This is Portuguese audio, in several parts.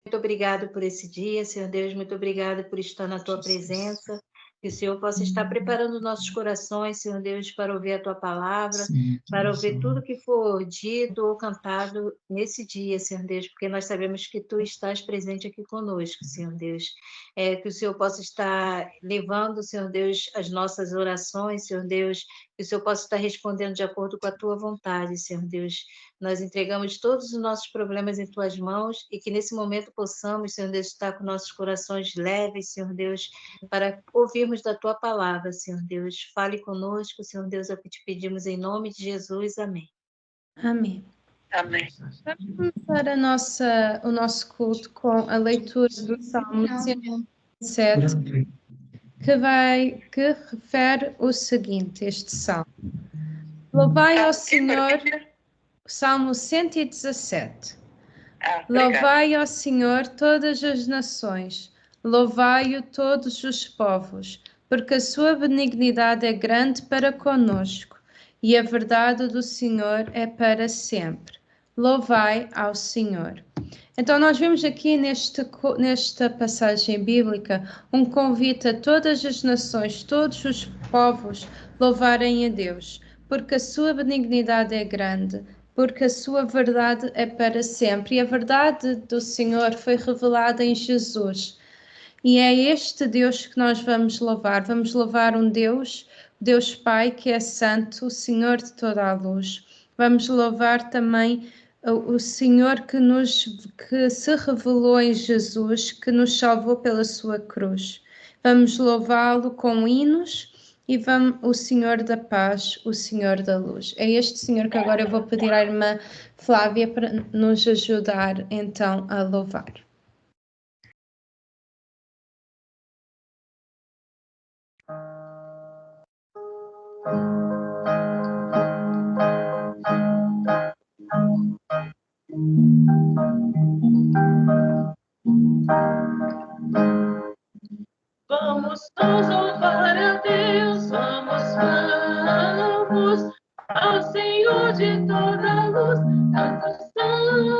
Muito obrigado por esse dia, Senhor Deus, muito obrigado por estar na tua presença. Que o Senhor possa estar preparando nossos corações, Senhor Deus, para ouvir a tua palavra, para ouvir tudo que for dito ou cantado nesse dia, Senhor Deus, porque nós sabemos que tu estás presente aqui conosco, Senhor Deus. Que o Senhor possa estar levando, Senhor Deus, as nossas orações, Senhor Deus, que o Senhor possa estar respondendo de acordo com a tua vontade, Senhor Deus. Nós entregamos todos os nossos problemas em tuas mãos e que nesse momento possamos, Senhor Deus, estar com nossos corações leves, Senhor Deus, para ouvirmos da tua palavra, Senhor Deus. Fale conosco, Senhor Deus, é o que te pedimos em nome de Jesus. Amém. Amém. Amém. Vamos começar o nosso culto com a leitura do Salmo 107, que refere o seguinte, este Salmo. Louvai ao Senhor, Salmo 117. Louvai ao Senhor todas as nações, louvai-o todos os povos, porque a sua benignidade é grande para conosco, e a verdade do Senhor é para sempre. Louvai ao Senhor. Então nós vemos aqui nesta passagem bíblica um convite a todas as nações, todos os povos louvarem a Deus, porque a sua benignidade é grande, porque a sua verdade é para sempre. E a verdade do Senhor foi revelada em Jesus. E é este Deus que nós vamos louvar. Vamos louvar um Deus, Deus Pai, que é santo, o Senhor de toda a luz. Vamos louvar também o Senhor que se revelou em Jesus, que nos salvou pela sua cruz. Vamos louvá-lo com hinos e vamos o Senhor da paz, o Senhor da luz. É este Senhor que agora eu vou pedir à irmã Flávia para nos ajudar então a louvar. Vamos nos louvar a Deus, vamos ao Senhor de toda a luz, Santo, Santo,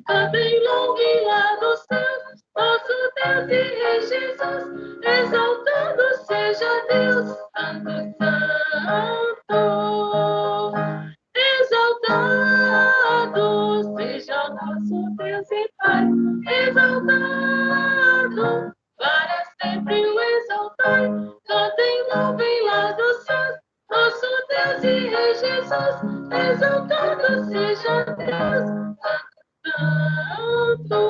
cantem longo e lá dos céus, nosso Deus e Rei Jesus, exaltado seja Deus, Santo, Santo, exaltado seja nosso Deus e Pai, exaltado para sempre o exaltai, cantem louvem lá dos céus, nosso Deus e Rei Jesus, exaltado seja Deus, Santo,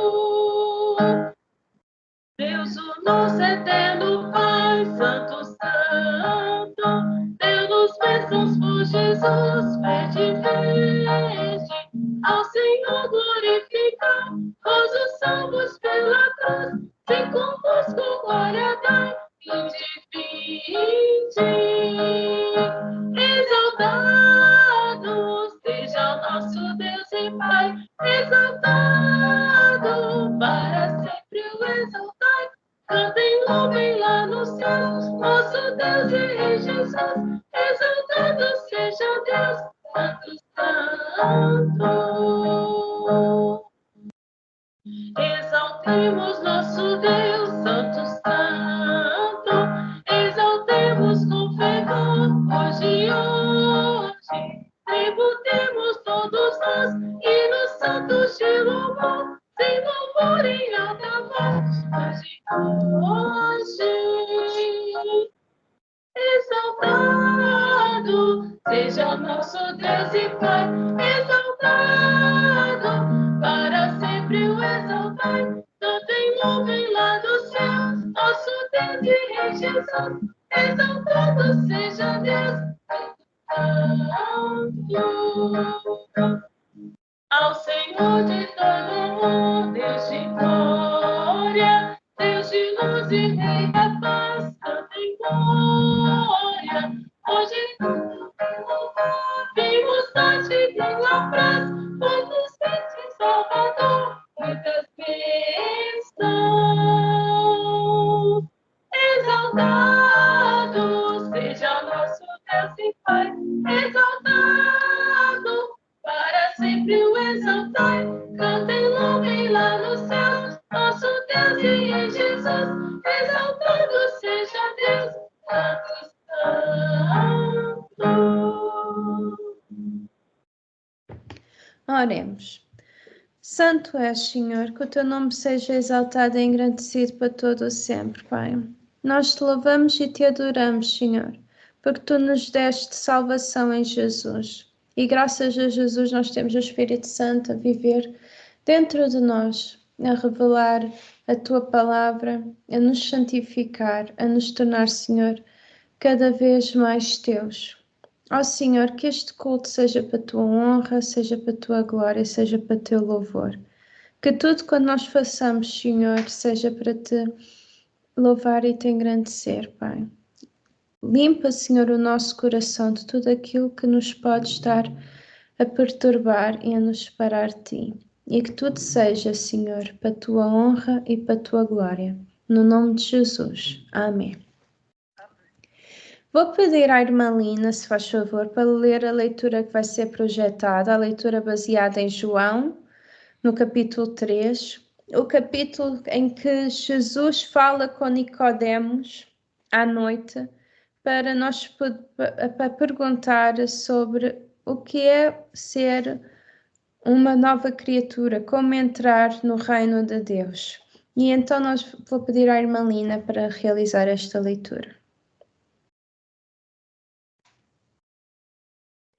Deus o nosso eterno Pai, Santo, Santo, deu-nos bênçãos por Jesus, vede, ao Senhor glorificar, nós os salvos pela cruz, se convosco glória dai, vinde, exaltado seja o nosso Deus e Pai, exaltado para sempre o exaltai, cantem louvem lá nos céus, nosso Deus e Rei Jesus, exaltado seja Deus, Santo, Santo. Exaltemos nosso Deus, Santo, Santo, exaltemos com fervor, hoje, tributemos todos nós, e nos santos de louvor, sem louvor em alta voz, hoje, exaltado seja nosso Deus e Pai, exaltado para sempre o exaltai, cantem louvem lá dos céus, nosso Deus e Rei Jesus, exaltado seja Deus, Santo, ao Senhor de todo amor, Deus de glória, Deus de luz e Rei da paz, cantem glória, hoje vimos dar-te tua paz, pois nos deste Salvador, muitas bênçãos. Exaltado seja nosso Deus e Pai, exaltado para sempre o exaltai, cantem louvem lá e em Jesus, exaltado seja Deus, Santo, Santo. Oremos. Santo és, Senhor, que o teu nome seja exaltado e engrandecido para todo o sempre, Pai. Nós te louvamos e te adoramos, Senhor, porque tu nos deste salvação em Jesus. E graças a Jesus nós temos o Espírito Santo a viver dentro de nós, a revelar a tua palavra, a nos santificar, a nos tornar, Senhor, cada vez mais teus. Ó Senhor, que este culto seja para a tua honra, seja para a tua glória, seja para o teu louvor. Que tudo quando nós façamos, Senhor, seja para te louvar e te engrandecer, Pai. Limpa, Senhor, o nosso coração de tudo aquilo que nos pode estar a perturbar e a nos separar de ti. E que tudo seja, Senhor, para a tua honra e para a tua glória. No nome de Jesus. Amém. Vou pedir à irmã Lina, se faz favor, para ler a leitura que vai ser projetada, a leitura baseada em João, no capítulo 3, o capítulo em que Jesus fala com Nicodemos à noite para nós para perguntar sobre o que é ser uma nova criatura, como entrar no reino de Deus. E então vou pedir à irmã Lina para realizar esta leitura.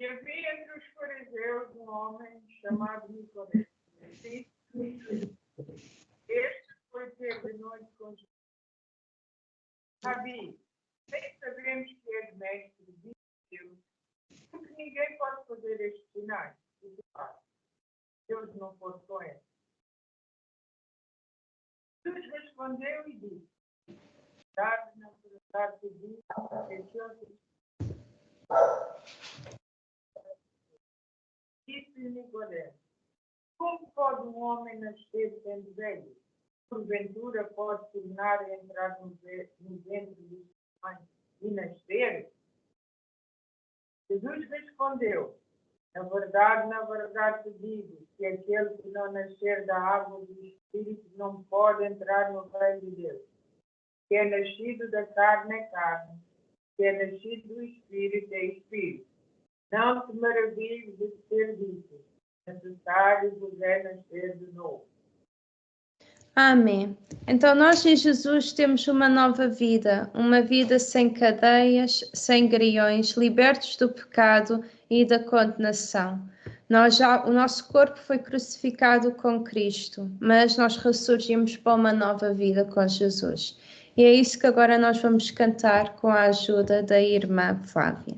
E havia entre os fariseus um homem chamado Nicodemo. Este foi ter de noite com Jesus. Rabi, bem sabemos que és mestre de Deus, porque ninguém pode fazer estes sinais. Deus não pode com ele. Jesus respondeu e disse: verdade, na verdade, te digo, disse Nicodemo: como pode um homem nascer sendo velho? Porventura pode tornar a entrar no ventre de sua mãe e nascer? Jesus respondeu: na verdade te digo, que aquele que não nascer da água do Espírito não pode entrar no reino de Deus. Que é nascido da carne é carne, que é nascido do Espírito é Espírito. Não te maravilhes de ter dito: necessário vos é nascer de novo. Amém. Então nós em Jesus temos uma nova vida, uma vida sem cadeias, sem grilhões, libertos do pecado e da condenação. O nosso corpo foi crucificado com Cristo, mas nós ressurgimos para uma nova vida com Jesus. E é isso que agora nós vamos cantar com a ajuda da irmã Flávia.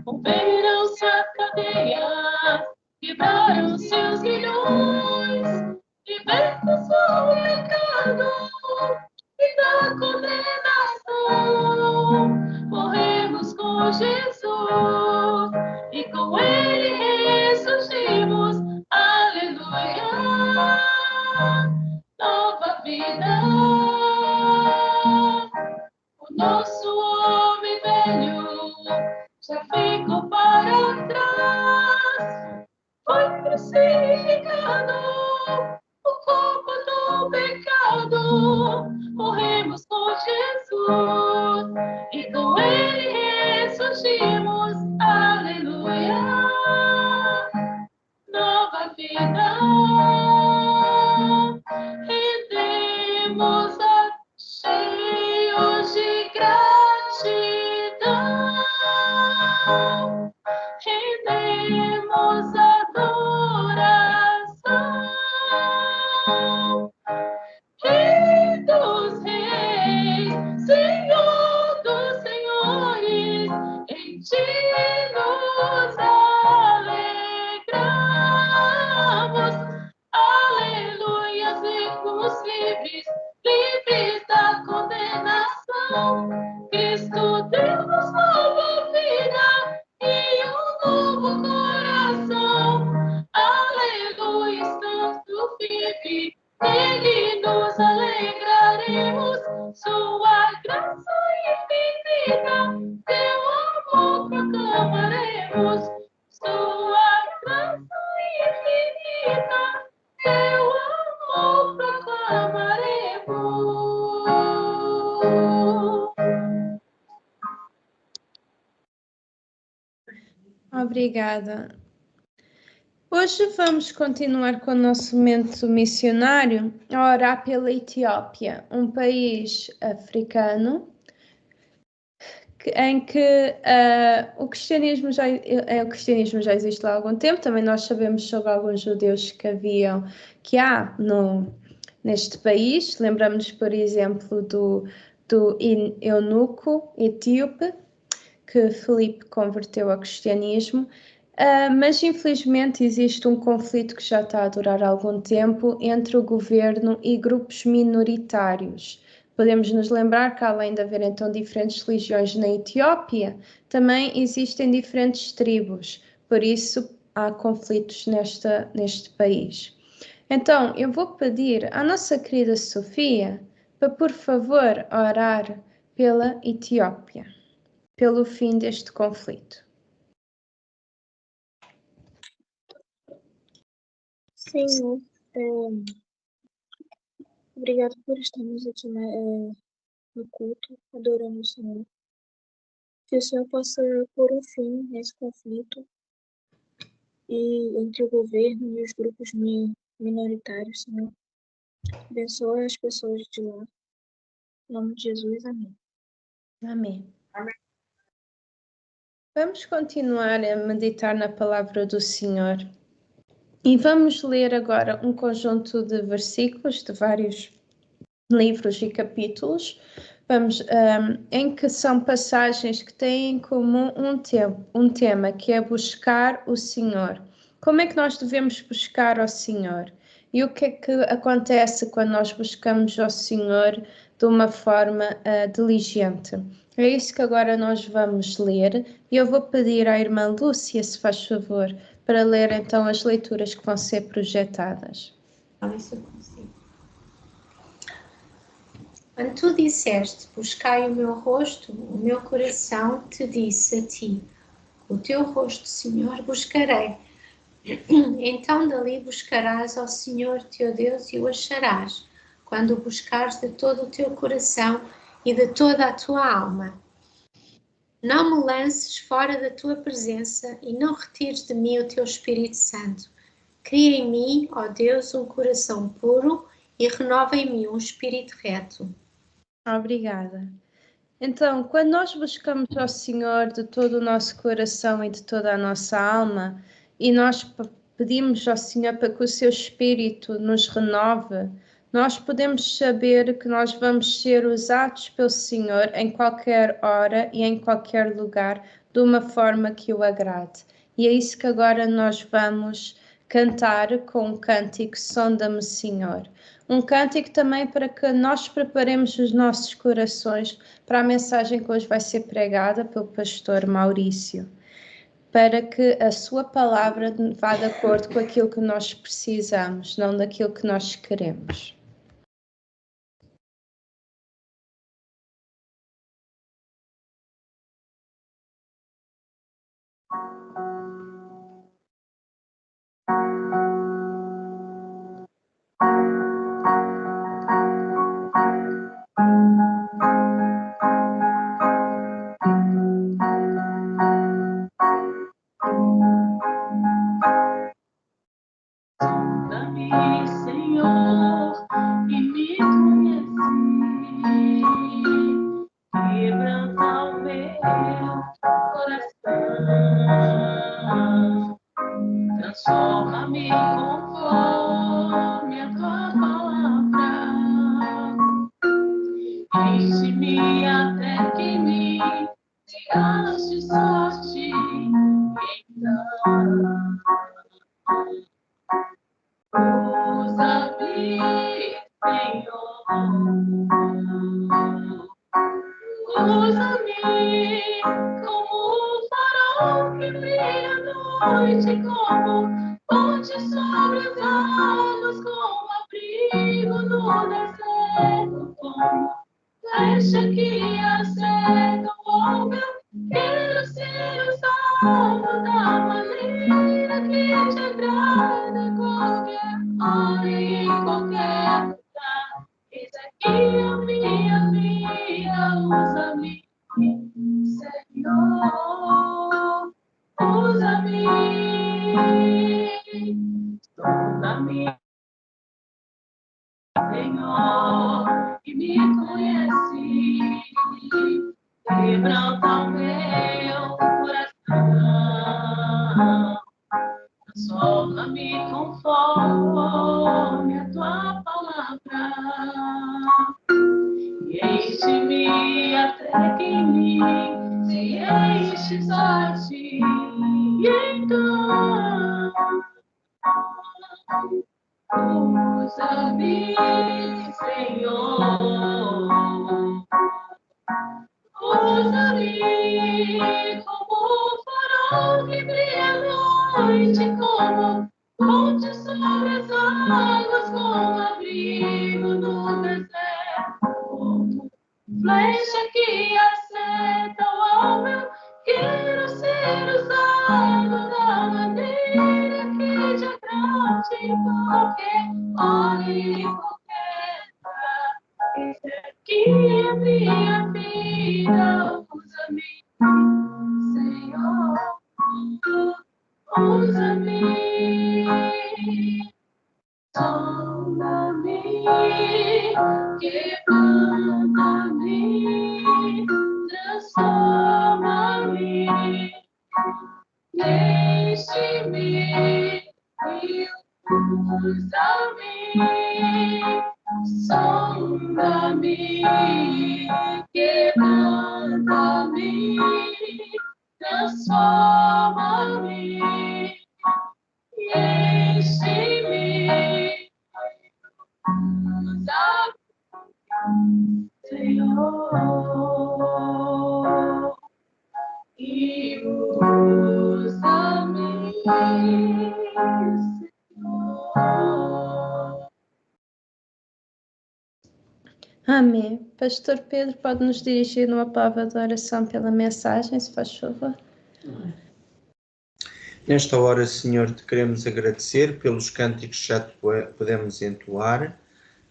Romperam-se as cadeias, quebraram seus grilhões, libertos do pecado e da condenação. Morremos com Jesus e com Ele ressurgimos. Aleluia! Nova vida. O nosso homem velho já ficou para trás, foi crucificado, o corpo do pecado. Morremos com Jesus e com Ele ressurgimos. Aleluia! Nova vida, rendemos a cheios de gratidão, rendemos adoração. cantaremos sua graça infinita, teu amor proclamaremos. Obrigada. Hoje vamos continuar com o nosso momento missionário a orar pela Etiópia, um país africano em que o cristianismo já existe há algum tempo. Também nós sabemos sobre alguns judeus que há neste país. Lembramos, por exemplo, do eunuco etíope, que Filipe converteu ao cristianismo. Mas infelizmente existe um conflito que já está a durar algum tempo entre o governo e grupos minoritários. Podemos nos lembrar que, além de haver então diferentes religiões na Etiópia, também existem diferentes tribos, por isso há conflitos neste país. Então, eu vou pedir à nossa querida Sofia para, por favor, orar pela Etiópia, pelo fim deste conflito. Senhor, obrigado por estarmos aqui no culto, adorando o Senhor. Que o Senhor possa pôr um fim nesse conflito entre o governo e os grupos minoritários, Senhor. Abençoa as pessoas de lá. Em nome de Jesus, amém. Amém. Amém. Vamos continuar a meditar na palavra do Senhor. E vamos ler agora um conjunto de versículos de vários livros e capítulos, em que são passagens que têm em comum um tema, que é buscar o Senhor. Como é que nós devemos buscar ao Senhor? E o que é que acontece quando nós buscamos ao Senhor de uma forma diligente? É isso que agora nós vamos ler, e eu vou pedir à irmã Lúcia, se faz favor, para ler então as leituras que vão ser projetadas. Quando tu disseste, buscai o meu rosto, o meu coração te disse a ti, o teu rosto, Senhor, buscarei. Então dali buscarás ao Senhor teu Deus e o acharás, quando o buscares de todo o teu coração e de toda a tua alma. Não me lances fora da tua presença e não retires de mim o teu Espírito Santo. Cria em mim, ó Deus, um coração puro e renova em mim um espírito reto. Obrigada. Então, quando nós buscamos ao Senhor de todo o nosso coração e de toda a nossa alma, e nós pedimos ao Senhor para que o seu Espírito nos renove, nós podemos saber que nós vamos ser usados pelo Senhor em qualquer hora e em qualquer lugar, de uma forma que o agrade. E é isso que agora nós vamos cantar com um cântico, Sonda-me, Senhor. Um cântico também para que nós preparemos os nossos corações para a mensagem que hoje vai ser pregada pelo pastor Maurício, para que a sua palavra vá de acordo com aquilo que nós precisamos, não daquilo que nós queremos. Sonda-me, Senhor, e me conhece. Quebranta o meu coração. Transforma-me conforme a tua palavra. Enche-me até que me tiraste sorte. Então, usa-me, Senhor. Usa-me como um farol que brilha à noite, como ponte sobre as águas, como abrigo no deserto, como flecha que acerta o alvo. Eu quero ser usado como, da maneira que te agrada, qualquer hora e em qualquer lugar. Eis aqui a minha vida, usa-me, Senhor, usa-me, sonda-me, Senhor, que me conhece, quebranta o meu coração, transforma-me conforme a tua palavra, e enche-me até que em mim se enches a ti, então usa-me, Senhor, usa-me como farol que brilha à noite, como ponte sobre as águas, como abrigo no deserto, como flecha que acerta o alvo. Quero ser usado da maneira que te agrade, em qualquer hora e em qualquer lugar. Esse aqui é minha vida, usa-me, Senhor, usa-me, sonda-me, quebranta-me, transforma-me, enche-me e usa-me, sonda-me, quebranta-me, transforma-me, enche-me, usa-me, Senhor, e usa-me, Senhor. Amém. Pastor Pedro, pode nos dirigir numa palavra de oração pela mensagem, se faz favor. Nesta hora, Senhor, te queremos agradecer pelos cânticos que já te podemos entoar,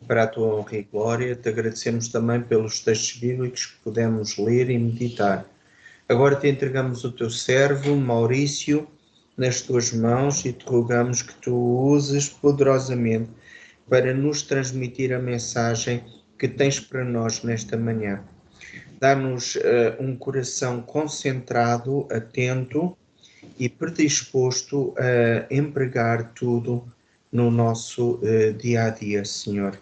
para a tua honra e glória. Te agradecemos também pelos textos bíblicos que podemos ler e meditar. Agora te entregamos o teu servo, Maurício, nas tuas mãos e te rogamos que tu o uses poderosamente para nos transmitir a mensagem que tens para nós nesta manhã. Dá-nos um coração concentrado, atento e predisposto a empregar tudo no nosso dia a dia, Senhor.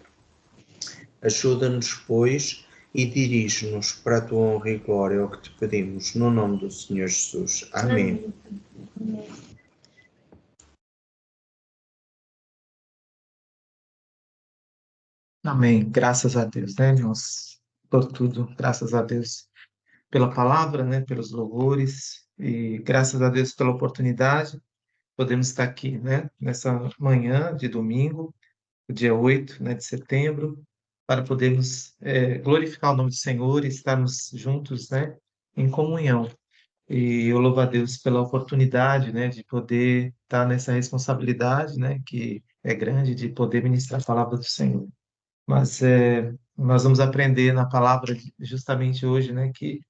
Ajuda-nos, pois, e dirige-nos para a tua honra e glória, é o que te pedimos, no nome do Senhor Jesus. Amém. Amém. Amém. Graças a Deus, né, irmãos? Por tudo, graças a Deus pela palavra, né, pelos louvores e graças a Deus pela oportunidade. Podemos estar aqui, né, nessa manhã de domingo, o dia 8, né, de setembro, para podermos glorificar o nome do Senhor e estarmos juntos, né, em comunhão. E eu louvo a Deus pela oportunidade, né, de poder estar nessa responsabilidade, né, que é grande, de poder ministrar a palavra do Senhor. Mas nós vamos aprender na palavra justamente hoje, né, que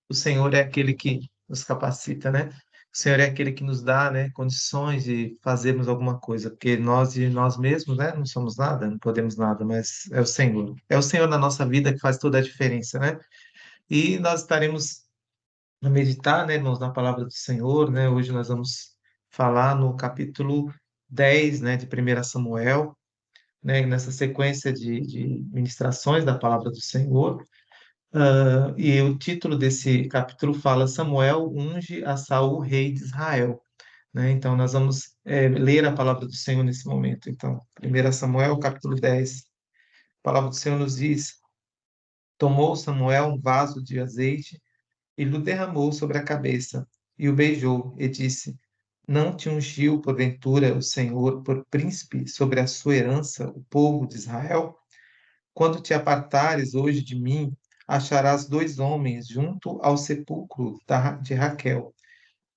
o Senhor é aquele que nos capacita, né? O Senhor é aquele que nos dá, né, condições de fazermos alguma coisa, porque nós e nós mesmos, né, não somos nada, não podemos nada, mas é o Senhor. É o Senhor na nossa vida que faz toda a diferença, né? E nós estaremos a meditar, né, irmãos, na palavra do Senhor, né? Hoje nós vamos falar no capítulo 10, né, de 1 Samuel, né, nessa sequência de ministrações da palavra do Senhor. E o título desse capítulo fala: Samuel unge a Saul, rei de Israel. Né? Então, nós vamos ler a palavra do Senhor nesse momento. Então, 1 Samuel, capítulo 10. A palavra do Senhor nos diz: Tomou Samuel um vaso de azeite e lhe derramou sobre a cabeça, e o beijou, e disse: Não te ungiu, porventura, o Senhor por príncipe sobre a sua herança, o povo de Israel? Quando te apartares hoje de mim, acharás 2 homens junto ao sepulcro de Raquel.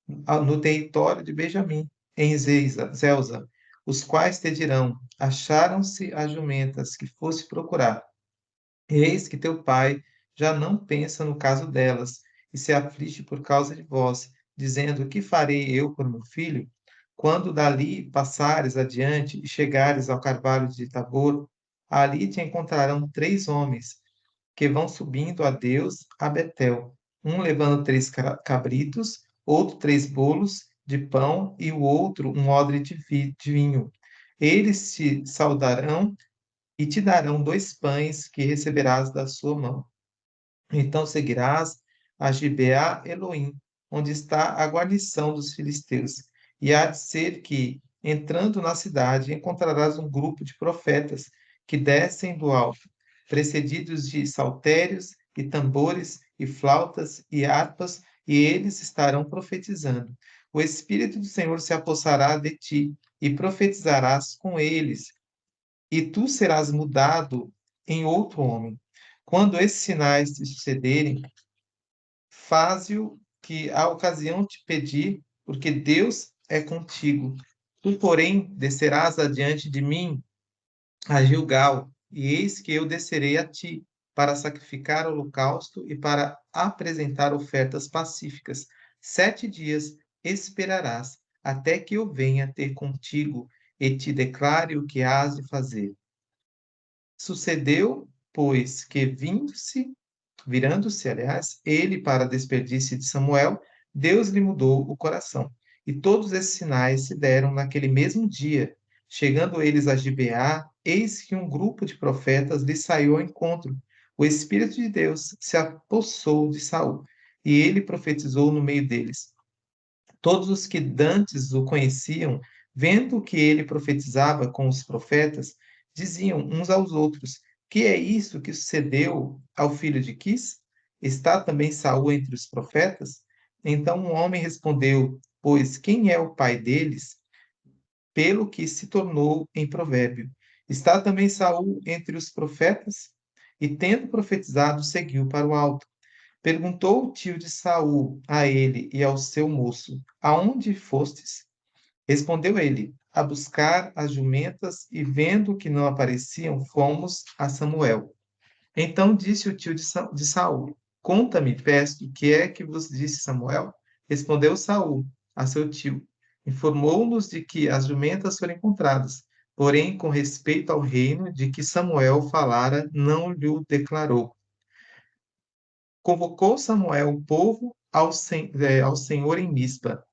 no território de Benjamim, em Zelza, os quais te dirão: acharam-se as jumentas que fosse procurar. Eis que teu pai já não pensa no caso delas, e se aflige por causa de vós, dizendo: que farei eu por meu filho? Quando dali passares adiante e chegares ao carvalho de Tabor, ali te encontrarão 3 homens que vão subindo a Deus a Betel, um levando 3 cabritos, outro 3 bolos de pão e o outro um odre de vinho. Eles te saudarão e te darão 2 pães que receberás da sua mão. Então seguirás a Gibeá Elohim, onde está a guarnição dos filisteus. E há de ser que, entrando na cidade, encontrarás um grupo de profetas que descem do alto, precedidos de saltérios e tambores e flautas e harpas, e eles estarão profetizando. O Espírito do Senhor se apossará de ti, e profetizarás com eles, e tu serás mudado em outro homem. Quando esses sinais te sucederem, faze-o que a ocasião te pedir, porque Deus é contigo. Tu, porém, descerás adiante de mim a Gilgal, e eis que eu descerei a ti, para sacrificar holocausto e para apresentar ofertas pacíficas. 7 dias esperarás, até que eu venha ter contigo e te declare o que hás de fazer. Sucedeu, pois, que virando-se, ele para desperdício de Samuel, Deus lhe mudou o coração. E todos esses sinais se deram naquele mesmo dia. Chegando eles a Gibeá, eis que um grupo de profetas lhe saiu ao encontro. O Espírito de Deus se apossou de Saul, e ele profetizou no meio deles. Todos os que dantes o conheciam, vendo que ele profetizava com os profetas, diziam uns aos outros: que é isso que sucedeu ao filho de Quis? Está também Saul entre os profetas? Então um homem respondeu: pois quem é o pai deles? Pelo que se tornou em provérbio. Está também Saul entre os profetas? E tendo profetizado, seguiu para o alto. Perguntou o tio de Saul a ele e ao seu moço: aonde fostes? Respondeu ele: a buscar as jumentas, e vendo que não apareciam, fomos a Samuel. Então disse o tio de Saul: conta-me, peço, o que é que vos disse Samuel? Respondeu Saul a seu tio: informou-nos de que as jumentas foram encontradas, porém, com respeito ao reino de que Samuel falara, não lhe declarou. Convocou Samuel o povo ao Senhor em Mispa,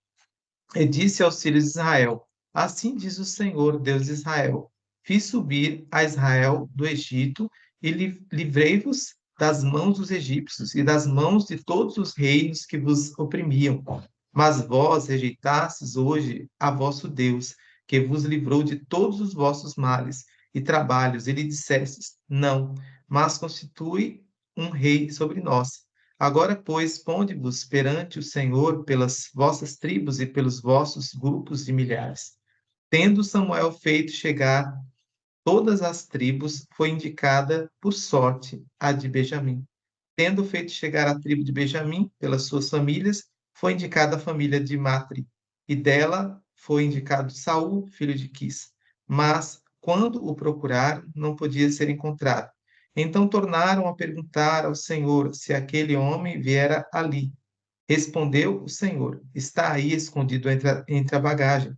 e disse aos filhos de Israel: assim diz o Senhor, Deus de Israel: fiz subir a Israel do Egito e livrei-vos das mãos dos egípcios e das mãos de todos os reinos que vos oprimiam. Mas vós rejeitastes hoje a vosso Deus, que vos livrou de todos os vossos males e trabalhos, e lhe dissestes: não, mas constitui um rei sobre nós. Agora, pois, ponde-vos perante o Senhor pelas vossas tribos e pelos vossos grupos de milhares. Tendo Samuel feito chegar todas as tribos, foi indicada por sorte a de Benjamim. Tendo feito chegar a tribo de Benjamim pelas suas famílias, foi indicada a família de Matri, e dela foi indicado Saul, filho de Quis. Mas, quando o procuraram, não podia ser encontrado. Então tornaram a perguntar ao Senhor se aquele homem viera ali. Respondeu o Senhor: está aí escondido entre a bagagem.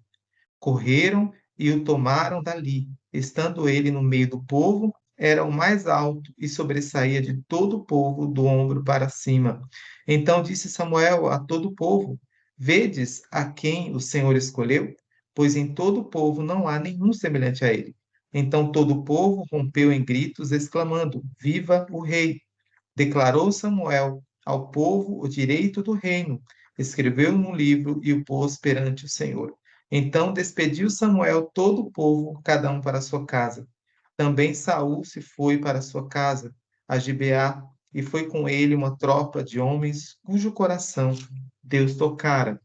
Correram e o tomaram dali. Estando ele no meio do povo, era o mais alto e sobressaía de todo o povo do ombro para cima. Então disse Samuel a todo o povo: vedes a quem o Senhor escolheu? Pois em todo o povo não há nenhum semelhante a ele. Então todo o povo rompeu em gritos, exclamando: viva o rei! Declarou Samuel ao povo o direito do reino, escreveu num livro e o pôs perante o Senhor. Então despediu Samuel todo o povo, cada um para a sua casa. Também Saul se foi para a sua casa, a Gibeá, e foi com ele uma tropa de homens cujo coração Deus tocara.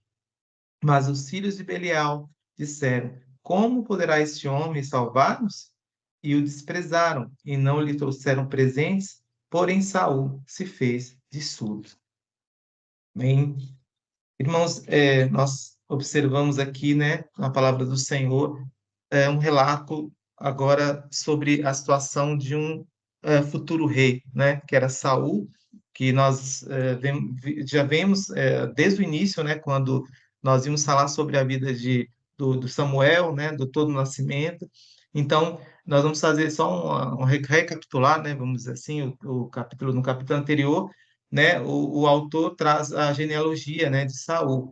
Mas os filhos de Belial disseram: como poderá este homem salvar-nos? E o desprezaram, e não lhe trouxeram presentes, porém Saul se fez de surdo. Amém. Irmãos, nós observamos aqui, né, na palavra do Senhor, um relato agora sobre a situação de um futuro rei, né, que era Saul, que nós já vemos desde o início, né, quando nós íamos falar sobre a vida do Samuel, né, do todo o nascimento. Então, nós vamos fazer só recapitular, né, vamos dizer assim, o capítulo no capítulo anterior, né, o autor traz a genealogia, né, de Saul,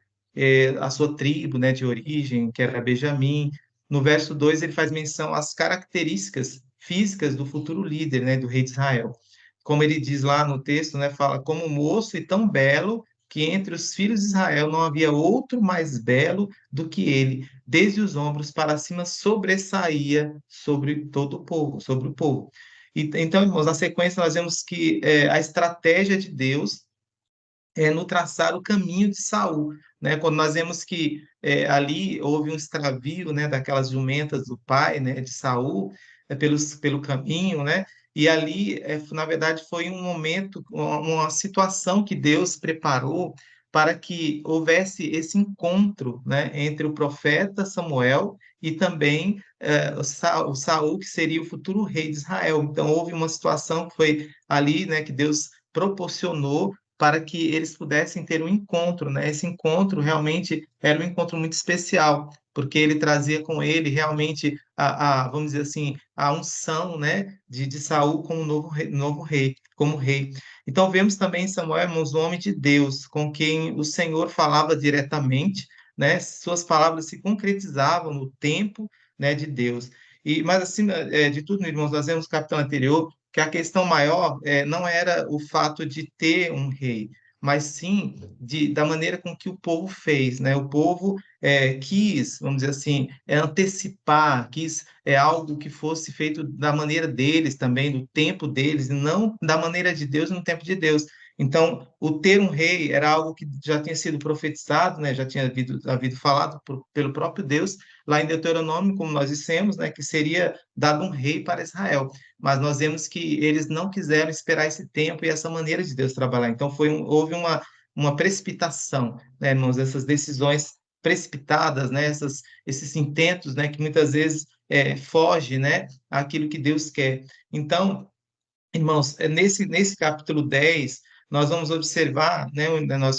a sua tribo, né, de origem, que era Benjamim. No verso 2 ele faz menção às características físicas do futuro líder, né, do rei de Israel. Como ele diz lá no texto, né, fala, como moço e tão belo, que entre os filhos de Israel não havia outro mais belo do que ele, desde os ombros para cima sobressaía sobre todo o povo, sobre o povo. Então, irmãos, na sequência nós vemos que a estratégia de Deus no traçar o caminho de Saul, né? Quando nós vemos que ali houve um extravio, né, daquelas jumentas do pai, né, de Saul, pelo caminho, né? E ali, na verdade, foi um momento, uma situação que Deus preparou para que houvesse esse encontro, né, entre o profeta Samuel e também o Saul, que seria o futuro rei de Israel. Então, houve uma situação que foi ali, né, que Deus proporcionou para que eles pudessem ter um encontro, né? Esse encontro realmente era um encontro muito especial, porque ele trazia com ele realmente vamos dizer assim, a unção, né, de Saul como novo rei, como rei. Então vemos também em Samuel, irmãos, um homem de Deus, com quem o Senhor falava diretamente, né? Suas palavras se concretizavam no tempo, né, de Deus. Mas acima de tudo, irmãos, nós vemos no capítulo anterior que a questão maior não era o fato de ter um rei, mas sim da maneira com que o povo fez, né? O povo quis, vamos dizer assim, antecipar, quis algo que fosse feito da maneira deles também, do tempo deles, e não da maneira de Deus no tempo de Deus. Então, o ter um rei era algo que já tinha sido profetizado, né? Já tinha havido falado pelo próprio Deus, lá em Deuteronômio, como nós dissemos, né? Que seria dado um rei para Israel. Mas nós vemos que eles não quiseram esperar esse tempo e essa maneira de Deus trabalhar. Então, houve uma precipitação, né, irmãos? Essas decisões precipitadas, né? Esses intentos, né? Que muitas vezes foge, né? Àquilo que Deus quer. Então, irmãos, nesse capítulo 10, nós vamos observar, né,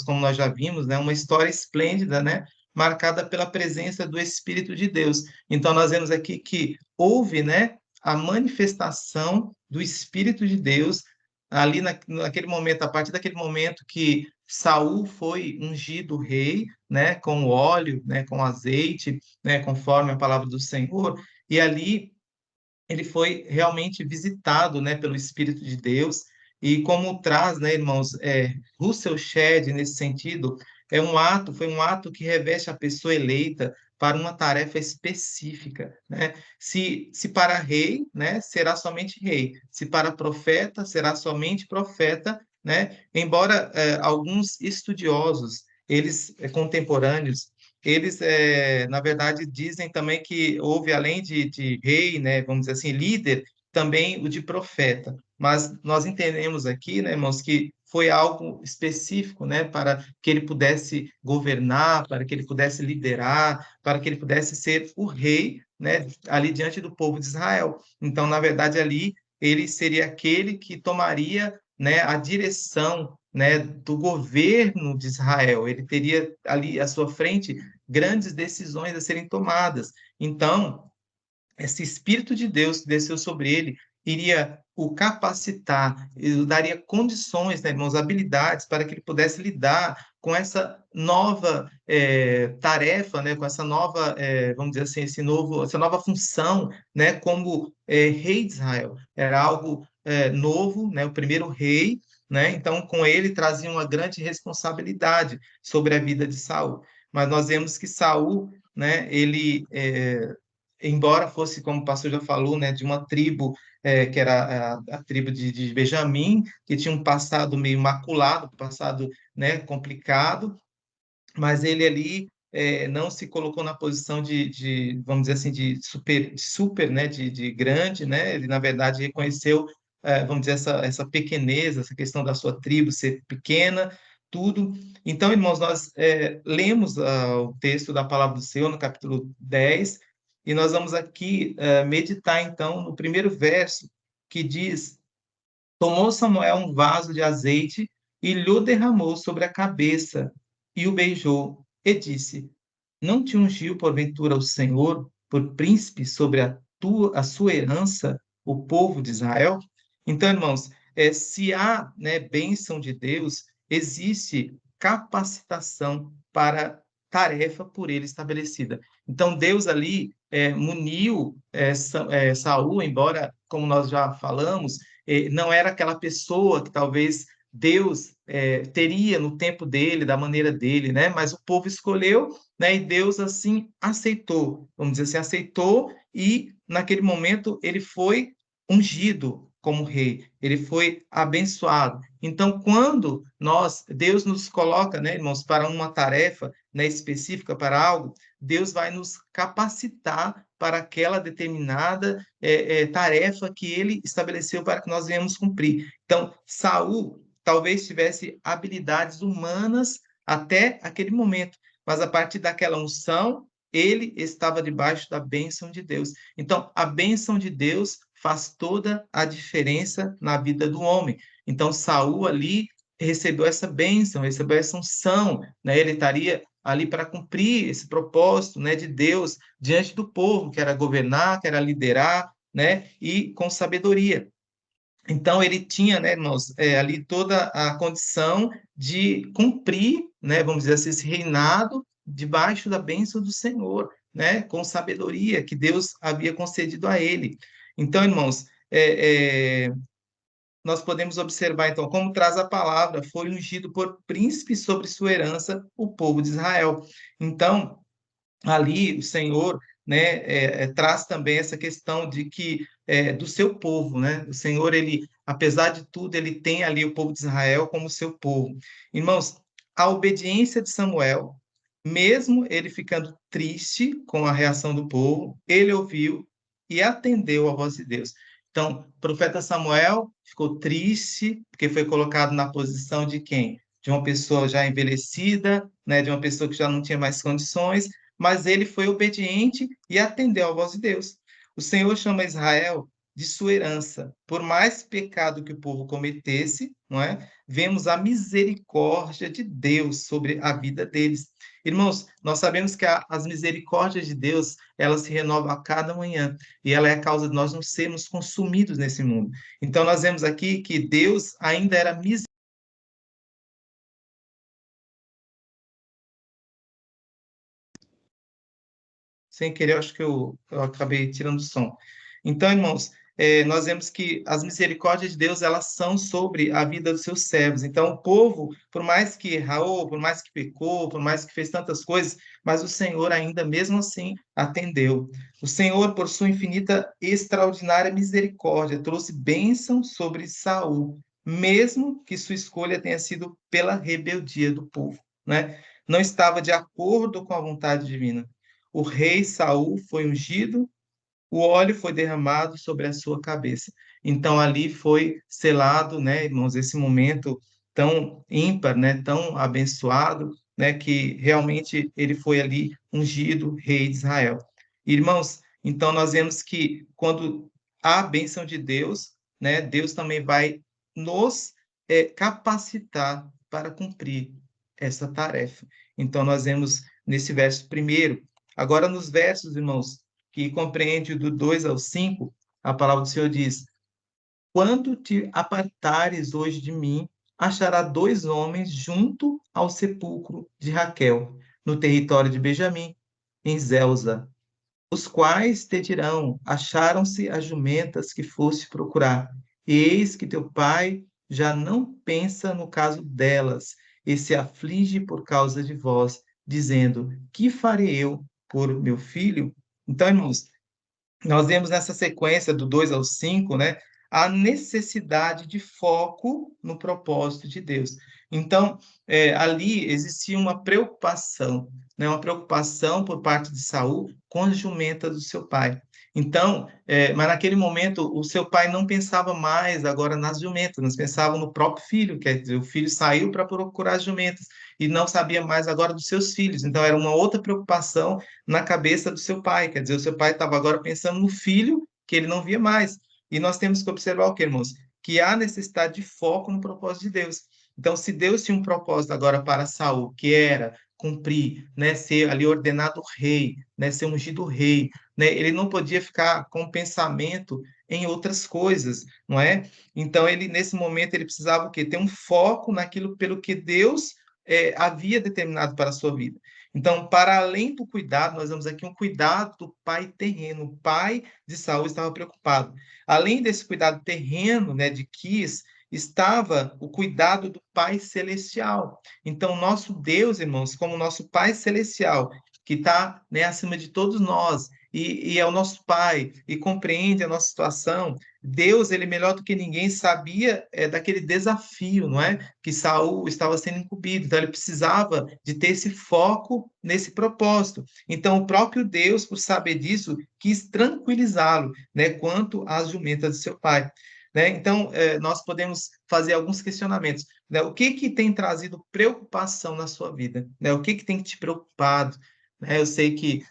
como nós já vimos, né, uma história esplêndida, né, marcada pela presença do Espírito de Deus. Então, nós vemos aqui que houve, né, a manifestação do Espírito de Deus ali naquele momento, a partir daquele momento que Saul foi ungido rei, né, com óleo, né, com azeite, né, conforme a palavra do Senhor, e ali ele foi realmente visitado, né, pelo Espírito de Deus, e como traz, né, irmãos, Russell Shedd, nesse sentido, foi um ato que reveste a pessoa eleita para uma tarefa específica, né? Se para rei, né, será somente rei, se para profeta, será somente profeta, né? Embora alguns estudiosos, eles contemporâneos, eles, na verdade, dizem também que houve, além de rei, né, vamos dizer assim, líder, também o de profeta. Mas nós entendemos aqui, né, irmãos, que foi algo específico, né, para que ele pudesse governar, para que ele pudesse liderar, para que ele pudesse ser o rei, né, ali diante do povo de Israel. Então, na verdade, ali ele seria aquele que tomaria, né, a direção, né, do governo de Israel. Ele teria ali à sua frente grandes decisões a serem tomadas. Então, esse Espírito de Deus que desceu sobre ele iria o capacitar, ele daria condições, né, irmãos, habilidades para que ele pudesse lidar com essa nova tarefa, né, com essa nova, vamos dizer assim, essa nova função, né, como rei de Israel. Era algo novo, né, o primeiro rei, né, então com ele trazia uma grande responsabilidade sobre a vida de Saul. Mas nós vemos que Saul, né, ele embora fosse, como o pastor já falou, né, de uma tribo que era a tribo de Benjamim, que tinha um passado meio maculado, passado, né, complicado, mas ele ali não se colocou na posição vamos dizer assim, de super, né, de grande, né? Ele, na verdade, reconheceu, vamos dizer, essa pequenez, essa questão da sua tribo ser pequena, tudo. Então, irmãos, nós lemos o texto da Palavra do Senhor no capítulo 10, e nós vamos aqui meditar, então, no primeiro verso, que diz: tomou Samuel um vaso de azeite e lhe derramou sobre a cabeça, e o beijou, e disse: não te ungiu, porventura, o Senhor por príncipe sobre a sua herança, o povo de Israel? Então, irmãos, se há, né, bênção de Deus, existe capacitação para tarefa por ele estabelecida. Então, Deus ali muniu Saul, embora, como nós já falamos, não era aquela pessoa que talvez Deus teria no tempo dele, da maneira dele, né? Mas o povo escolheu, né? E Deus assim aceitou, vamos dizer assim, aceitou, e naquele momento ele foi ungido como rei, ele foi abençoado. Então, quando Deus nos coloca, né, irmãos, para uma tarefa, né, específica, para algo, Deus vai nos capacitar para aquela determinada tarefa que ele estabeleceu para que nós venhamos cumprir. Então, Saul talvez tivesse habilidades humanas até aquele momento, mas a partir daquela unção, ele estava debaixo da bênção de Deus. Então, a bênção de Deus faz toda a diferença na vida do homem. Então, Saul ali recebeu essa bênção, recebeu essa unção, né? Ele estaria ali para cumprir esse propósito, né, de Deus diante do povo, que era governar, que era liderar, né, e com sabedoria. Então, ele tinha, né, irmãos, ali toda a condição de cumprir, né, vamos dizer assim, esse reinado debaixo da bênção do Senhor, né, com sabedoria que Deus havia concedido a ele. Então, irmãos, nós podemos observar, então, como traz a palavra: foi ungido por príncipe sobre sua herança, o povo de Israel. Então, ali o Senhor, né, traz também essa questão de que do seu povo, né? O Senhor, ele, apesar de tudo, ele tem ali o povo de Israel como seu povo. Irmãos, a obediência de Samuel, mesmo ele ficando triste com a reação do povo, ele ouviu e atendeu à voz de Deus. Então, o profeta Samuel ficou triste porque foi colocado na posição de quem? De uma pessoa já envelhecida, né, de uma pessoa que já não tinha mais condições, mas ele foi obediente e atendeu à voz de Deus. O Senhor chama Israel de sua herança. Por mais pecado que o povo cometesse, não é? Vemos a misericórdia de Deus sobre a vida deles. Irmãos, nós sabemos que as misericórdias de Deus, elas se renovam a cada manhã, e ela é a causa de nós não sermos consumidos nesse mundo. Então, nós vemos aqui que Deus ainda era misericórdia. Sem querer, acho que eu acabei tirando o som. Então, irmãos, nós vemos que as misericórdias de Deus, elas são sobre a vida dos seus servos. Então, o povo, por mais que errou, por mais que pecou, por mais que fez tantas coisas, mas o Senhor ainda, mesmo assim, atendeu. O Senhor, por sua infinita e extraordinária misericórdia, trouxe bênção sobre Saul, mesmo que sua escolha tenha sido pela rebeldia do povo, né? Não estava de acordo com a vontade divina. O rei Saul foi ungido, o óleo foi derramado sobre a sua cabeça. Então ali foi selado, né, irmãos, esse momento tão ímpar, né, tão abençoado, né, que realmente ele foi ali ungido rei de Israel. Irmãos, então nós vemos que quando há a bênção de Deus, né, Deus também vai nos capacitar para cumprir essa tarefa. Então nós vemos nesse verso primeiro. Agora, nos versos, irmãos, que compreende do 2 ao 5, a palavra do Senhor diz: quando te apartares hoje de mim, achará 2 homens junto ao sepulcro de Raquel, no território de Benjamim, em Zelza, os quais te dirão: acharam-se as jumentas que foste procurar, e eis que teu pai já não pensa no caso delas, e se aflige por causa de vós, dizendo: que farei eu por meu filho? Então, irmãos, nós vemos nessa sequência do 2 ao 5, né, a necessidade de foco no propósito de Deus. Então, ali existia uma preocupação, né, uma preocupação por parte de Saul com as jumentas do seu pai. Então, mas naquele momento, o seu pai não pensava mais agora nas jumentas, mas pensava no próprio filho, quer dizer, o filho saiu para procurar as jumentas e não sabia mais agora dos seus filhos. Então, era uma outra preocupação na cabeça do seu pai, quer dizer, o seu pai estava agora pensando no filho que ele não via mais. E nós temos que observar o que, irmãos? Que há necessidade de foco no propósito de Deus. Então, se Deus tinha um propósito agora para Saul, que era cumprir, né, ser ali ordenado rei, né, ser ungido rei, né, ele não podia ficar com pensamento em outras coisas, não é? Então, ele nesse momento ele precisava o quê? Ter um foco naquilo pelo que Deus havia determinado para a sua vida. Então, para além do cuidado, nós vemos aqui um cuidado do pai terreno. O pai de Saul estava preocupado. Além desse cuidado terreno, né, de Quis, estava o cuidado do Pai Celestial. Então, nosso Deus, irmãos, como nosso Pai Celestial, que está, né, acima de todos nós, e é o nosso Pai, e compreende a nossa situação, Deus, ele melhor do que ninguém sabia daquele desafio, não é? Que Saul estava sendo incumbido, então ele precisava de ter esse foco nesse propósito. Então, o próprio Deus, por saber disso, quis tranquilizá-lo, né, quanto às jumentas de seu pai. Né? Então, nós podemos fazer alguns questionamentos. Né? O que tem trazido preocupação na sua vida? Né? O que tem te preocupado? Né? Eu sei que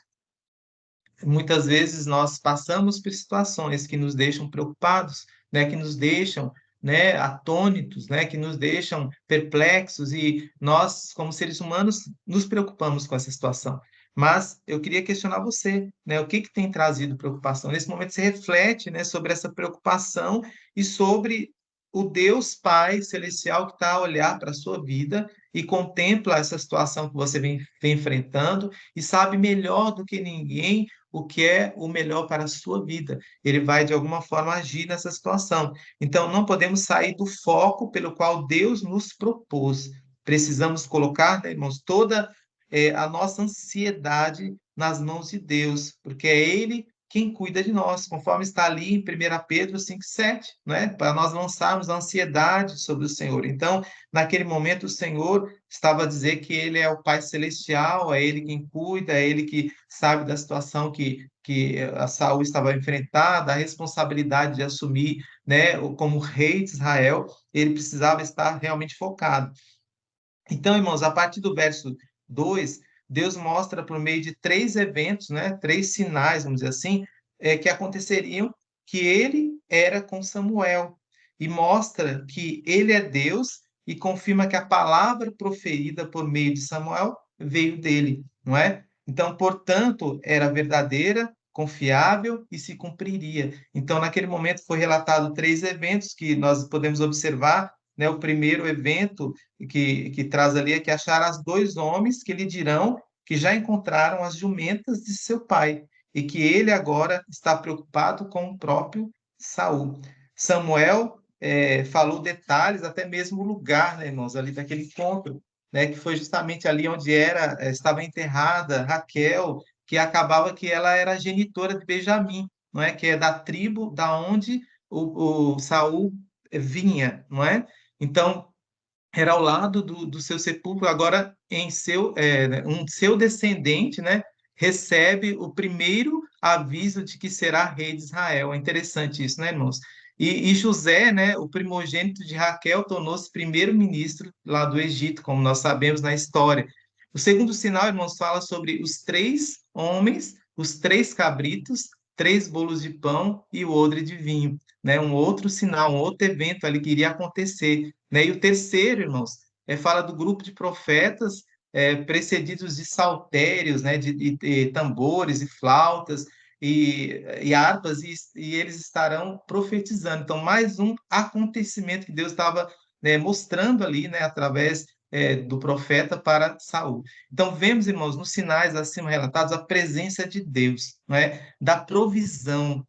muitas vezes nós passamos por situações que nos deixam preocupados, né? Que nos deixam, né, atônitos, né? Que nos deixam perplexos, e nós, como seres humanos, nos preocupamos com essa situação. Mas eu queria questionar você, né? O que tem trazido preocupação? Nesse momento você reflete, né, sobre essa preocupação e sobre o Deus Pai Celestial que está a olhar para a sua vida e contempla essa situação que você vem enfrentando e sabe melhor do que ninguém o que é o melhor para a sua vida. Ele vai, de alguma forma, agir nessa situação. Então, não podemos sair do foco pelo qual Deus nos propôs. Precisamos colocar, né, irmãos, toda a nossa ansiedade nas mãos de Deus, porque é Ele quem cuida de nós, conforme está ali em 1 Pedro 5,7, né? Para nós lançarmos a ansiedade sobre o Senhor. Então, naquele momento, o Senhor estava a dizer que Ele é o Pai Celestial, é Ele quem cuida, é Ele que sabe da situação que a Saul estava enfrentada, a responsabilidade de assumir, né, como rei de Israel, ele precisava estar realmente focado. Então, irmãos, a partir do verso 2, Deus mostra por meio de 3 eventos, né, 3 sinais, vamos dizer assim, que aconteceriam, que ele era com Samuel, e mostra que ele é Deus e confirma que a palavra proferida por meio de Samuel veio dele, não é? Então, portanto, era verdadeira, confiável e se cumpriria. Então, naquele momento foi relatado 3 eventos que nós podemos observar, né? O primeiro evento que traz ali é que acharás 2 homens que lhe dirão que já encontraram as jumentas de seu pai e que ele agora está preocupado com o próprio Saul. Samuel falou detalhes, até mesmo o lugar, né, irmãos, ali daquele encontro, né, que foi justamente ali onde estava enterrada Raquel, que acabava que ela era a genitora de Benjamim, não é? Que é da tribo da onde o Saul vinha, não é? Então, era ao lado do seu sepulcro, agora seu descendente, né, recebe o primeiro aviso de que será rei de Israel. É interessante isso, né, irmãos? E José, né, o primogênito de Raquel, tornou-se primeiro-ministro lá do Egito, como nós sabemos na história. O segundo sinal, irmãos, fala sobre os 3 homens, os 3 cabritos, 3 bolos de pão e o odre de vinho, né? Um outro sinal, um outro evento ali que iria acontecer, né? E o terceiro, irmãos, fala do grupo de profetas precedidos de saltérios, né? De tambores e flautas e harpas, e eles estarão profetizando. Então, mais um acontecimento que Deus estava, né, mostrando ali, né, através do profeta para Saul. Então, vemos, irmãos, nos sinais acima relatados, a presença de Deus, não é? Da provisão.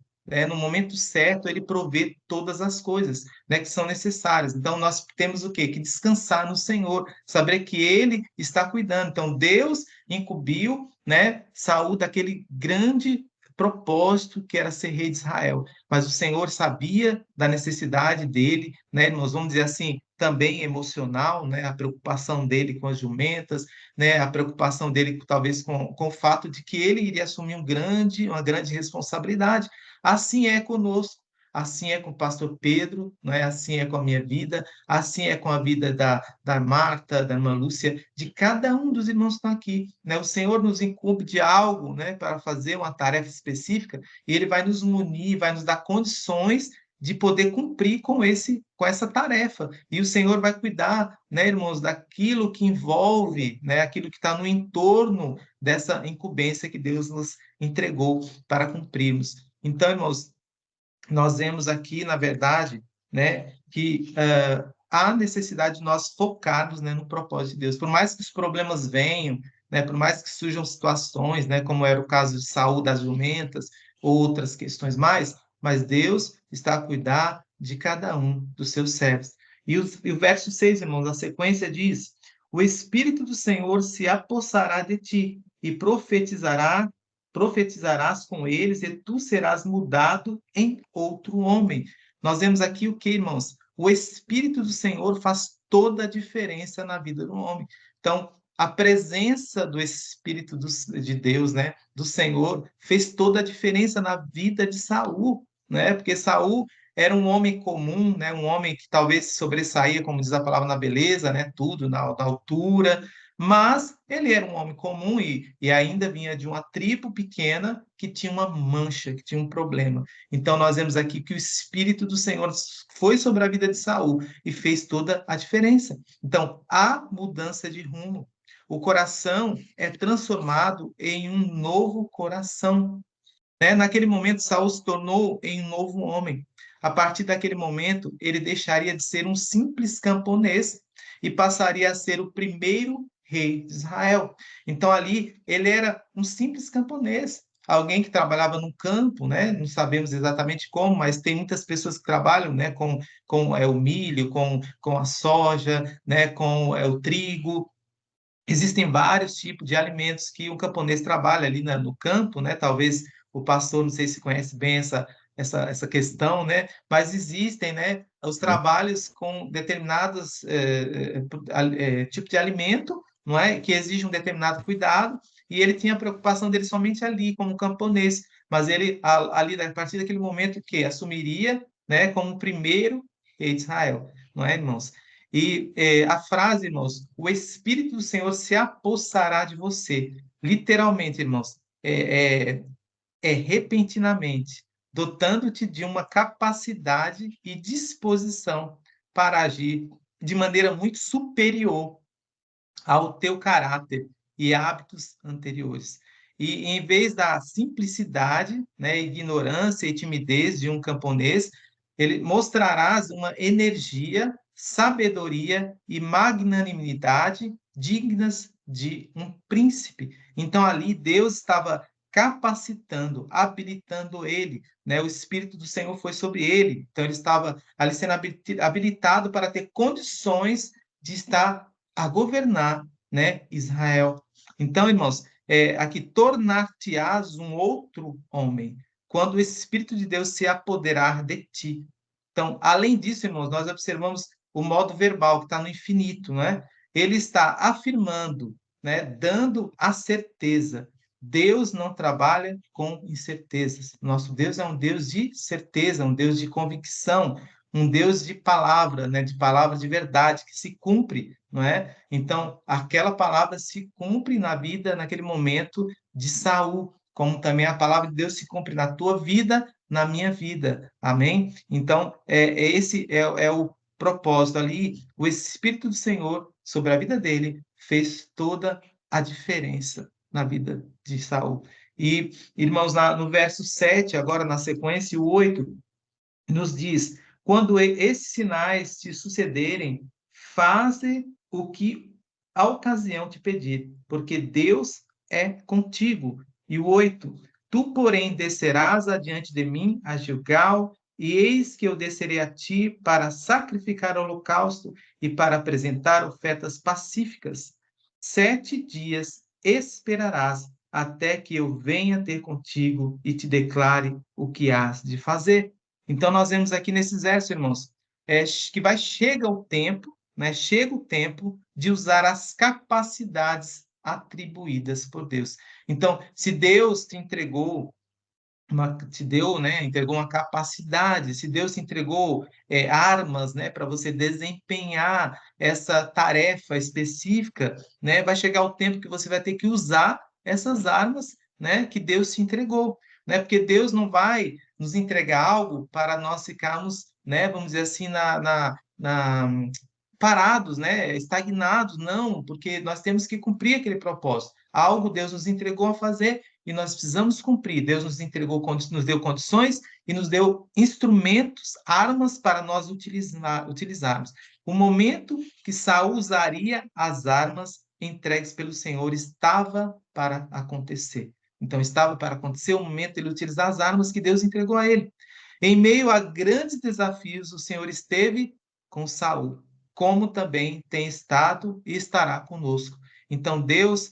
No momento certo, ele provê todas as coisas, né, que são necessárias. Então, nós temos o quê? Que descansar no Senhor, saber que Ele está cuidando. Então, Deus incumbiu, né, Saul daquele grande propósito que era ser rei de Israel. Mas o Senhor sabia da necessidade dele, né? Nós vamos dizer assim, também emocional, né? A preocupação dele com as jumentas, né? A preocupação dele talvez com o fato de que ele iria assumir uma grande responsabilidade. Assim é conosco. Assim é com o pastor Pedro, não é? Assim é com a minha vida, assim é com a vida da Marta, da irmã Lúcia, de cada um dos irmãos que estão aqui, né? O Senhor nos incumbe de algo, né, para fazer uma tarefa específica, e Ele vai nos munir, vai nos dar condições de poder cumprir com essa tarefa. E o Senhor vai cuidar, né, irmãos, daquilo que envolve, né, aquilo que está no entorno dessa incumbência que Deus nos entregou para cumprirmos. Então, irmãos, nós vemos aqui, na verdade, né, que há necessidade de nós focarmos, né, no propósito de Deus. Por mais que os problemas venham, né, por mais que surjam situações, né, como era o caso de Saul das jumentas, outras questões mais, mas Deus está a cuidar de cada um dos seus servos. E o verso 6, irmãos, a sequência diz: o Espírito do Senhor se apossará de ti e profetizarás com eles e tu serás mudado em outro homem. Nós vemos aqui o que, irmãos? O Espírito do Senhor faz toda a diferença na vida do homem. Então, a presença do Espírito de Deus, né, do Senhor, fez toda a diferença na vida de Saul, né? Porque Saul era um homem comum, né? Um homem que talvez sobressaía, como diz a palavra, na beleza, né? Tudo, na altura, mas ele era um homem comum e ainda vinha de uma tribo pequena que tinha uma mancha, que tinha um problema. Então, nós vemos aqui que o Espírito do Senhor foi sobre a vida de Saul e fez toda a diferença. Então, há mudança de rumo. O coração é transformado em um novo coração, né? Naquele momento, Saul se tornou em um novo homem. A partir daquele momento, ele deixaria de ser um simples camponês e passaria a ser o primeiro rei de Israel. Então, ali, ele era um simples camponês, alguém que trabalhava no campo, né? Não sabemos exatamente como, mas tem muitas pessoas que trabalham, né, com o milho, com a soja, né, com o trigo. Existem vários tipos de alimentos que um camponês trabalha ali no campo, né? Talvez o pastor, não sei se conhece bem essa questão, né? Mas existem, né, os trabalhos com determinados tipos de alimento, não é? Que exigem um determinado cuidado, e ele tinha a preocupação dele somente ali, como camponês, mas ele, ali, a partir daquele momento que assumiria, né, como o primeiro rei de Israel, não é, irmãos? E a frase, irmãos, o Espírito do Senhor se apossará de você. Literalmente, irmãos, repentinamente, dotando-te de uma capacidade e disposição para agir de maneira muito superior ao teu caráter e hábitos anteriores. E em vez da simplicidade, né, ignorância e timidez de um camponês, ele mostrarás uma energia, sabedoria e magnanimidade dignas de um príncipe. Então ali Deus estava capacitando, habilitando ele, né? O Espírito do Senhor foi sobre ele. Então ele estava ali sendo habilitado para ter condições de estar a governar, né, Israel. Então, irmãos, aqui tornar-te-ás um outro homem, quando o Espírito de Deus se apoderar de ti. Então, além disso, irmãos, nós observamos o modo verbal que está no infinito, né? Ele está afirmando, né, dando a certeza. Deus não trabalha com incertezas. Nosso Deus é um Deus de certeza, um Deus de convicção, um Deus de palavra, né, de palavra de verdade, que se cumpre, não é? Então, aquela palavra se cumpre na vida, naquele momento de Saul, como também a palavra de Deus se cumpre na tua vida, na minha vida. Amém? Então, esse é o propósito ali. O Espírito do Senhor, sobre a vida dele, fez toda a diferença na vida de Saul. E, irmãos, no verso 7, agora na sequência, o 8, nos diz: quando esses sinais te sucederem, faze o que a ocasião te pedir, porque Deus é contigo. E o 8, tu, porém, descerás adiante de mim a Gilgal, e eis que eu descerei a ti para sacrificar holocausto e para apresentar ofertas pacíficas. 7 dias esperarás até que eu venha ter contigo e te declare o que hás de fazer. Então, nós vemos aqui nesses versos, irmãos, que chega o tempo, né? Chega o tempo de usar as capacidades atribuídas por Deus. Então, se Deus te entregou entregou uma capacidade, se Deus te entregou armas, né, para você desempenhar essa tarefa específica, né, vai chegar o tempo que você vai ter que usar essas armas, né, que Deus te entregou, né, porque Deus não vai nos entregar algo para nós ficarmos, né, vamos dizer assim, parados, né, estagnados, não, porque nós temos que cumprir aquele propósito. Algo Deus nos entregou a fazer e nós precisamos cumprir. Deus nos entregou, nos deu condições e nos deu instrumentos, armas para nós utilizarmos. O momento que Saul usaria as armas entregues pelo Senhor estava para acontecer. Então, estava para acontecer o momento de ele utilizar as armas que Deus entregou a ele. Em meio a grandes desafios, o Senhor esteve com Saul, como também tem estado e estará conosco. Então, Deus,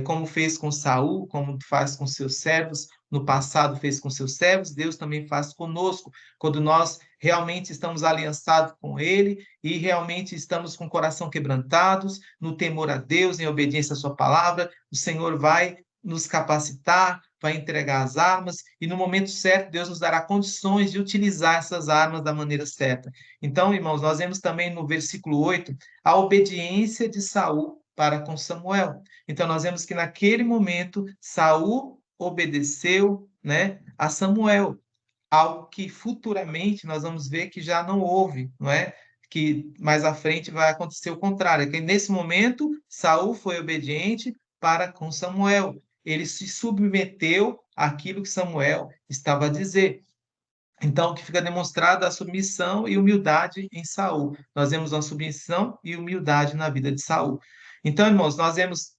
como fez com Saul, como faz com seus servos, no passado fez com seus servos, Deus também faz conosco, quando nós realmente estamos aliançados com Ele e realmente estamos com o coração quebrantados, no temor a Deus, em obediência à sua palavra, o Senhor vai nos capacitar, vai entregar as armas e no momento certo Deus nos dará condições de utilizar essas armas da maneira certa. Então, irmãos, nós vemos também no versículo 8 a obediência de Saul para com Samuel. Então, nós vemos que naquele momento Saul obedeceu, né, a Samuel, algo que futuramente nós vamos ver que já não houve, não é? Que mais à frente vai acontecer o contrário, que nesse momento Saul foi obediente para com Samuel. Ele se submeteu àquilo que Samuel estava a dizer. Então, que fica demonstrada a submissão e humildade em Saul. Nós vemos uma submissão e humildade na vida de Saul. Então, irmãos, nós vemos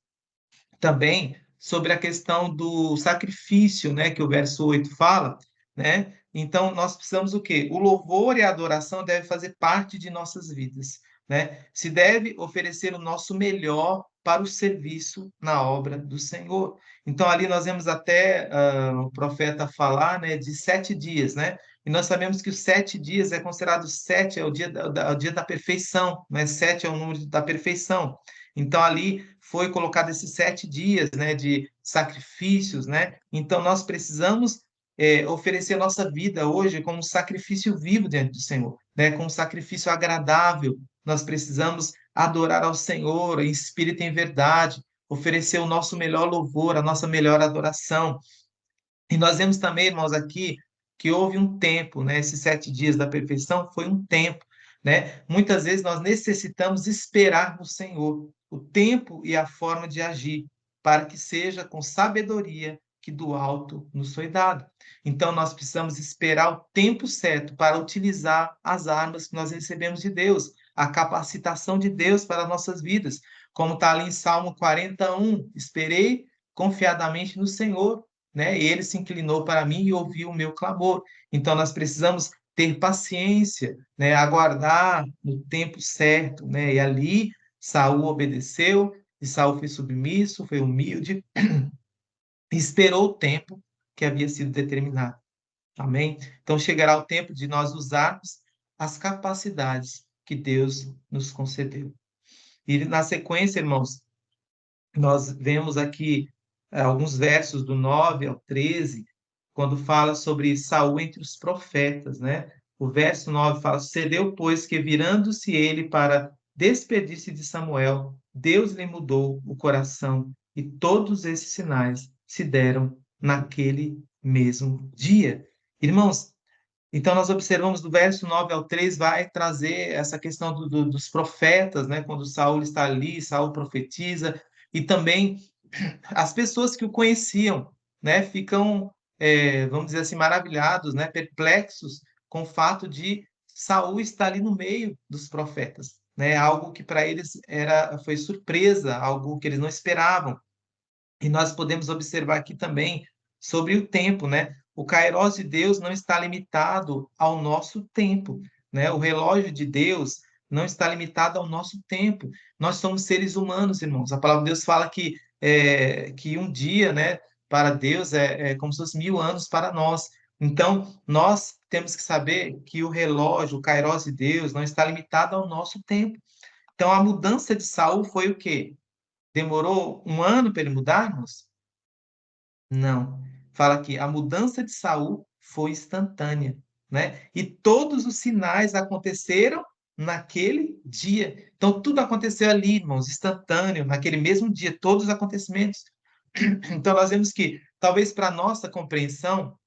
também sobre a questão do sacrifício, né, que o verso 8 fala, né? Então, nós precisamos o quê? O louvor e a adoração devem fazer parte de nossas vidas, né? Se deve oferecer o nosso melhor para o serviço na obra do Senhor. Então, ali nós vemos até o profeta falar, né, de 7 dias, né? E nós sabemos que os 7 dias é considerado 7, é o dia da perfeição, né? 7 é o número da perfeição. Então, ali foi colocado esses 7 dias, né, de sacrifícios, né? Então, nós precisamos oferecer a nossa vida hoje como sacrifício vivo diante do Senhor, né? Como sacrifício agradável. Nós precisamos adorar ao Senhor em espírito e em verdade, oferecer o nosso melhor louvor, a nossa melhor adoração. E nós vemos também, irmãos, aqui que houve um tempo, né? Esses 7 dias da perfeição foi um tempo, né? Muitas vezes nós necessitamos esperar no Senhor o tempo e a forma de agir, para que seja com sabedoria que do alto nos foi dado. Então, nós precisamos esperar o tempo certo para utilizar as armas que nós recebemos de Deus, a capacitação de Deus para nossas vidas, como está ali em Salmo 41, esperei confiadamente no Senhor, né? E ele se inclinou para mim e ouviu o meu clamor. Então, nós precisamos ter paciência, né? Aguardar no tempo certo, né? E ali Saul obedeceu, e Saul foi submisso, foi humilde, esperou o tempo que havia sido determinado. Amém? Então chegará o tempo de nós usarmos as capacidades que Deus nos concedeu. E na sequência, irmãos, nós vemos aqui alguns versos do 9 ao 13, quando fala sobre Saul entre os profetas, né? O verso 9 fala: "Sucedeu, pois, que virando-se ele para despedir-se de Samuel, Deus lhe mudou o coração, e todos esses sinais se deram naquele mesmo dia." Irmãos, então nós observamos do verso 9 ao 3, vai trazer essa questão dos profetas, né? Quando Saul está ali, Saul profetiza, e também as pessoas que o conheciam, né? Ficam, vamos dizer assim, maravilhados, né? Perplexos com o fato de Saul estar ali no meio dos profetas, né? Algo que para eles foi surpresa, algo que eles não esperavam. E nós podemos observar aqui também sobre o tempo, né? O Kairos de Deus não está limitado ao nosso tempo, né? O relógio de Deus não está limitado ao nosso tempo. Nós somos seres humanos, irmãos. A palavra de Deus fala que que um dia, né, para Deus é como se fosse 1000 anos para nós. Então, nós temos que saber que o relógio, o Kairos de Deus, não está limitado ao nosso tempo. Então, a mudança de Saul foi o quê? Demorou 1 ano para ele mudar, irmãos? Não. Fala que a mudança de Saul foi instantânea, né? E todos os sinais aconteceram naquele dia. Então, tudo aconteceu ali, irmãos, instantâneo, naquele mesmo dia, todos os acontecimentos. Então, nós vemos que, talvez para a nossa compreensão,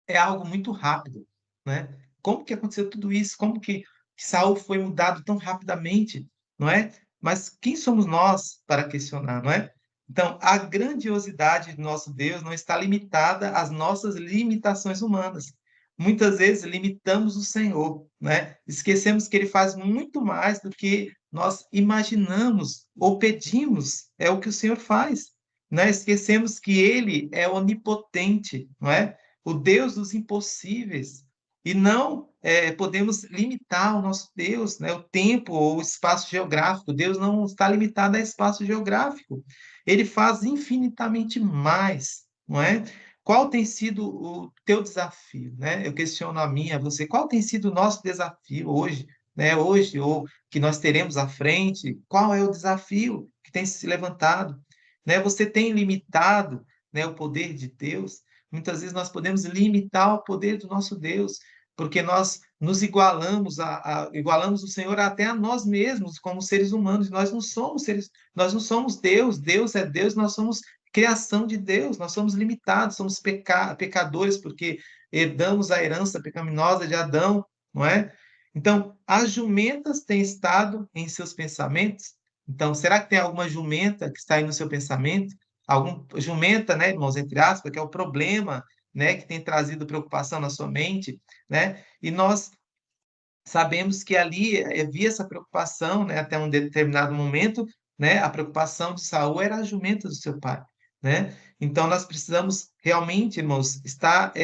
é algo muito rápido, né? Como que aconteceu tudo isso? Como que Saul foi mudado tão rapidamente, não é? Mas quem somos nós para questionar, não é? Então, a grandiosidade do nosso Deus não está limitada às nossas limitações humanas. Muitas vezes limitamos o Senhor, né? Esquecemos que ele faz muito mais do que nós imaginamos ou pedimos. É o que o Senhor faz, né? Esquecemos que ele é onipotente, não é? O Deus dos impossíveis. E não podemos limitar o nosso Deus, né? O tempo ou o espaço geográfico. Deus não está limitado a espaço geográfico. Ele faz infinitamente mais, não é? Qual tem sido o teu desafio, né? Eu questiono a mim, a você, qual tem sido o nosso desafio hoje, né? Hoje, ou que nós teremos à frente, qual é o desafio que tem se levantado, né? Você tem limitado, né, o poder de Deus? Muitas vezes nós podemos limitar o poder do nosso Deus, porque nós nos igualamos o Senhor até a nós mesmos, como seres humanos. Nós não somos seres, nós não somos Deus. Deus é Deus, nós somos criação de Deus, nós somos limitados, somos pecadores, porque herdamos a herança pecaminosa de Adão, não é? Então, as jumentas têm estado em seus pensamentos. Então, será que tem alguma jumenta que está aí no seu pensamento? Algum jumenta, né, irmãos, entre aspas, que é o problema, né, que tem trazido preocupação na sua mente, né? E nós sabemos que ali havia essa preocupação, né, até um determinado momento, né, a preocupação de Saul era a jumenta do seu pai, né? Então nós precisamos realmente, irmãos, estar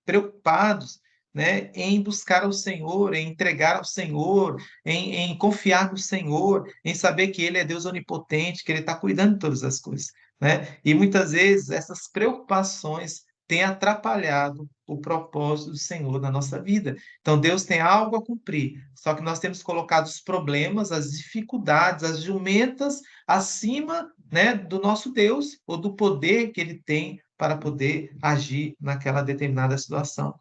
preocupados, né, em buscar ao Senhor, em entregar ao Senhor, em confiar no Senhor, em saber que Ele é Deus onipotente, que Ele está cuidando de todas as coisas, né? E muitas vezes essas preocupações têm atrapalhado o propósito do Senhor na nossa vida. Então, Deus tem algo a cumprir, só que nós temos colocado os problemas, as dificuldades, as jumentas acima, né, do nosso Deus ou do poder que ele tem para poder agir naquela determinada situação.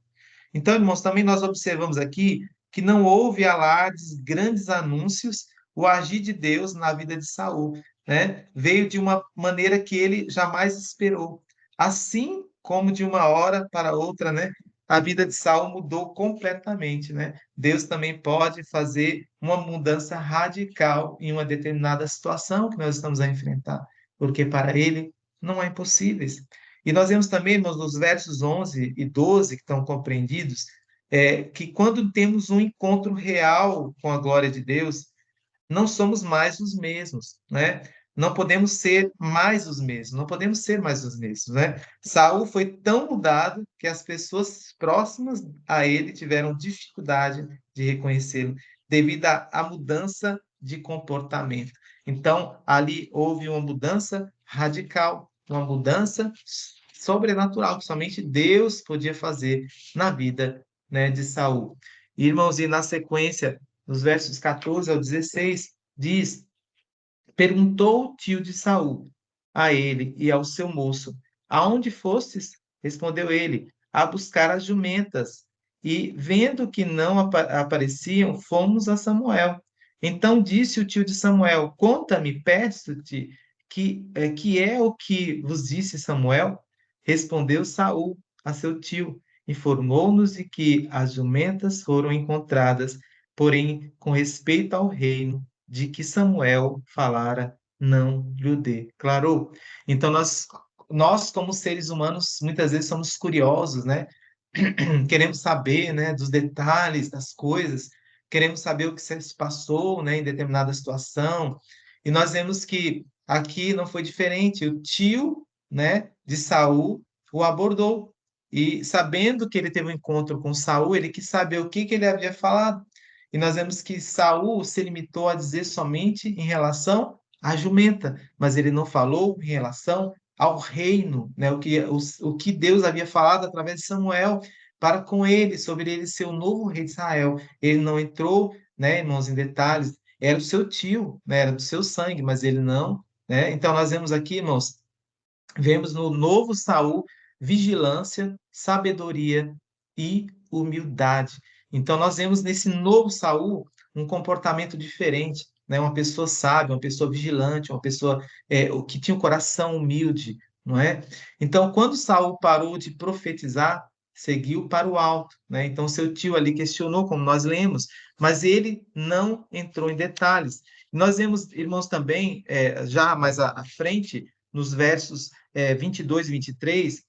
Então, irmãos, também nós observamos aqui que não houve alardes, grandes anúncios, o agir de Deus na vida de Saul, né? Veio de uma maneira que ele jamais esperou. Assim como de uma hora para outra, né? A vida de Saul mudou completamente, né? Deus também pode fazer uma mudança radical em uma determinada situação que nós estamos a enfrentar, porque para ele não há impossíveis. E nós vemos também, irmãos, nos versos 11 e 12, que estão compreendidos, que quando temos um encontro real com a glória de Deus, não somos mais os mesmos, né? Não podemos ser mais os mesmos, não podemos ser mais os mesmos, né? Saul foi tão mudado que as pessoas próximas a ele tiveram dificuldade de reconhecê-lo devido à mudança de comportamento. Então, ali houve uma mudança radical, uma mudança sobrenatural que somente Deus podia fazer na vida, né, de Saul. Irmãos, e na sequência, nos versos 14 ao 16, diz: perguntou o tio de Saul a ele e ao seu moço: aonde fostes? Respondeu ele: a buscar as jumentas. E, vendo que não apareciam, fomos a Samuel. Então disse o tio de Samuel: conta-me, peço-te, que é o que vos disse Samuel? Respondeu Saul a seu tio: informou-nos de que as jumentas foram encontradas, porém, com respeito ao reino de que Samuel falara, não lhe declarou. Então, nós, como seres humanos, muitas vezes somos curiosos, né? Queremos saber, né, dos detalhes das coisas, queremos saber o que se passou, né, em determinada situação. E nós vemos que aqui não foi diferente. O tio, né, de Saul o abordou. E sabendo que ele teve um encontro com Saul, ele quis saber o que ele havia falado. E nós vemos que Saul se limitou a dizer somente em relação a jumenta, mas ele não falou em relação ao reino, né? O que Deus havia falado através de Samuel para com ele, sobre ele ser o novo rei de Israel. Ele não entrou, né, irmãos, em detalhes, era o seu tio, né, era do seu sangue, mas ele não, né? Então nós vemos aqui, irmãos, vemos no novo Saul vigilância, sabedoria e humildade. Então nós vemos nesse novo Saul um comportamento diferente, né? Uma pessoa sábia, uma pessoa vigilante, uma pessoa que tinha um coração humilde, não é? Então quando Saul parou de profetizar, seguiu para o alto, né? Então seu tio ali questionou, como nós lemos, mas ele não entrou em detalhes. Nós vemos, irmãos, também, já mais à frente, nos versos 22 e 23,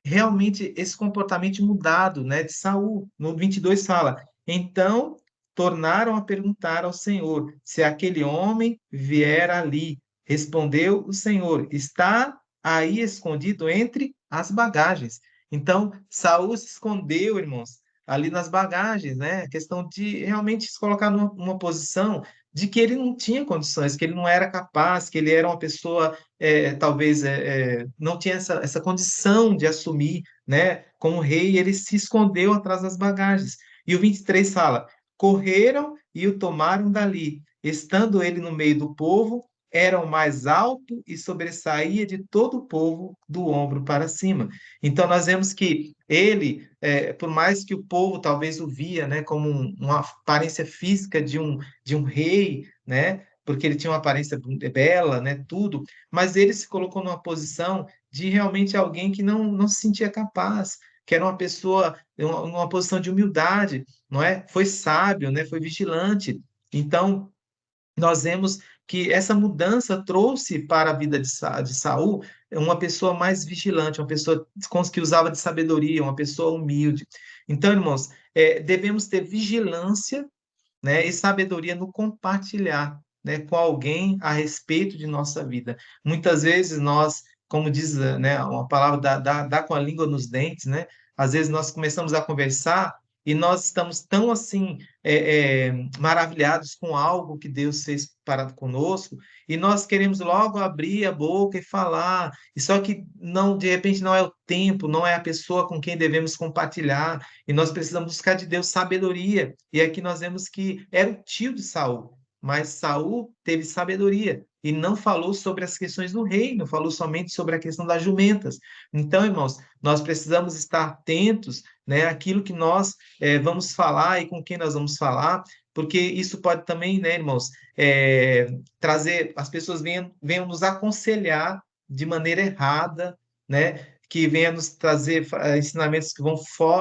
realmente esse comportamento mudado, né, de Saul. No 22 fala: então tornaram a perguntar ao Senhor se aquele homem vier ali. Respondeu o Senhor: está aí escondido entre as bagagens. Então Saul se escondeu, irmãos, ali nas bagagens, né? A questão de realmente se colocar numa posição de que ele não tinha condições, que ele não era capaz, que ele era uma pessoa talvez não tinha essa condição de assumir, né, como rei, ele se escondeu atrás das bagagens. E o 23 fala: correram e o tomaram dali, estando ele no meio do povo, era o mais alto e sobressaía de todo o povo do ombro para cima. Então nós vemos que ele, por mais que o povo talvez o via, né, como uma aparência física de um rei, né, porque ele tinha uma aparência bela, né, tudo, mas ele se colocou numa posição de realmente alguém que não se sentia capaz, que era uma pessoa, uma posição de humildade, não é? Foi sábio, né? Foi vigilante. Então, nós vemos que essa mudança trouxe para a vida de Saul uma pessoa mais vigilante, uma pessoa que usava de sabedoria, uma pessoa humilde. Então, irmãos, devemos ter vigilância, né, e sabedoria no compartilhar, né, com alguém a respeito de nossa vida. Muitas vezes nós, como diz, né, uma palavra dá com a língua nos dentes, né? Às vezes nós começamos a conversar e nós estamos tão assim maravilhados com algo que Deus fez para conosco e nós queremos logo abrir a boca e falar. E só que não, de repente não é o tempo, não é a pessoa com quem devemos compartilhar. E nós precisamos buscar de Deus sabedoria. E aqui nós vemos que era o tio de Saul, mas Saul teve sabedoria e não falou sobre as questões do reino, falou somente sobre a questão das jumentas. Então, irmãos, nós precisamos estar atentos, né, àquilo que nós vamos falar e com quem nós vamos falar, porque isso pode também, né, irmãos, trazer, as pessoas venham nos aconselhar de maneira errada, né, que venha nos trazer ensinamentos que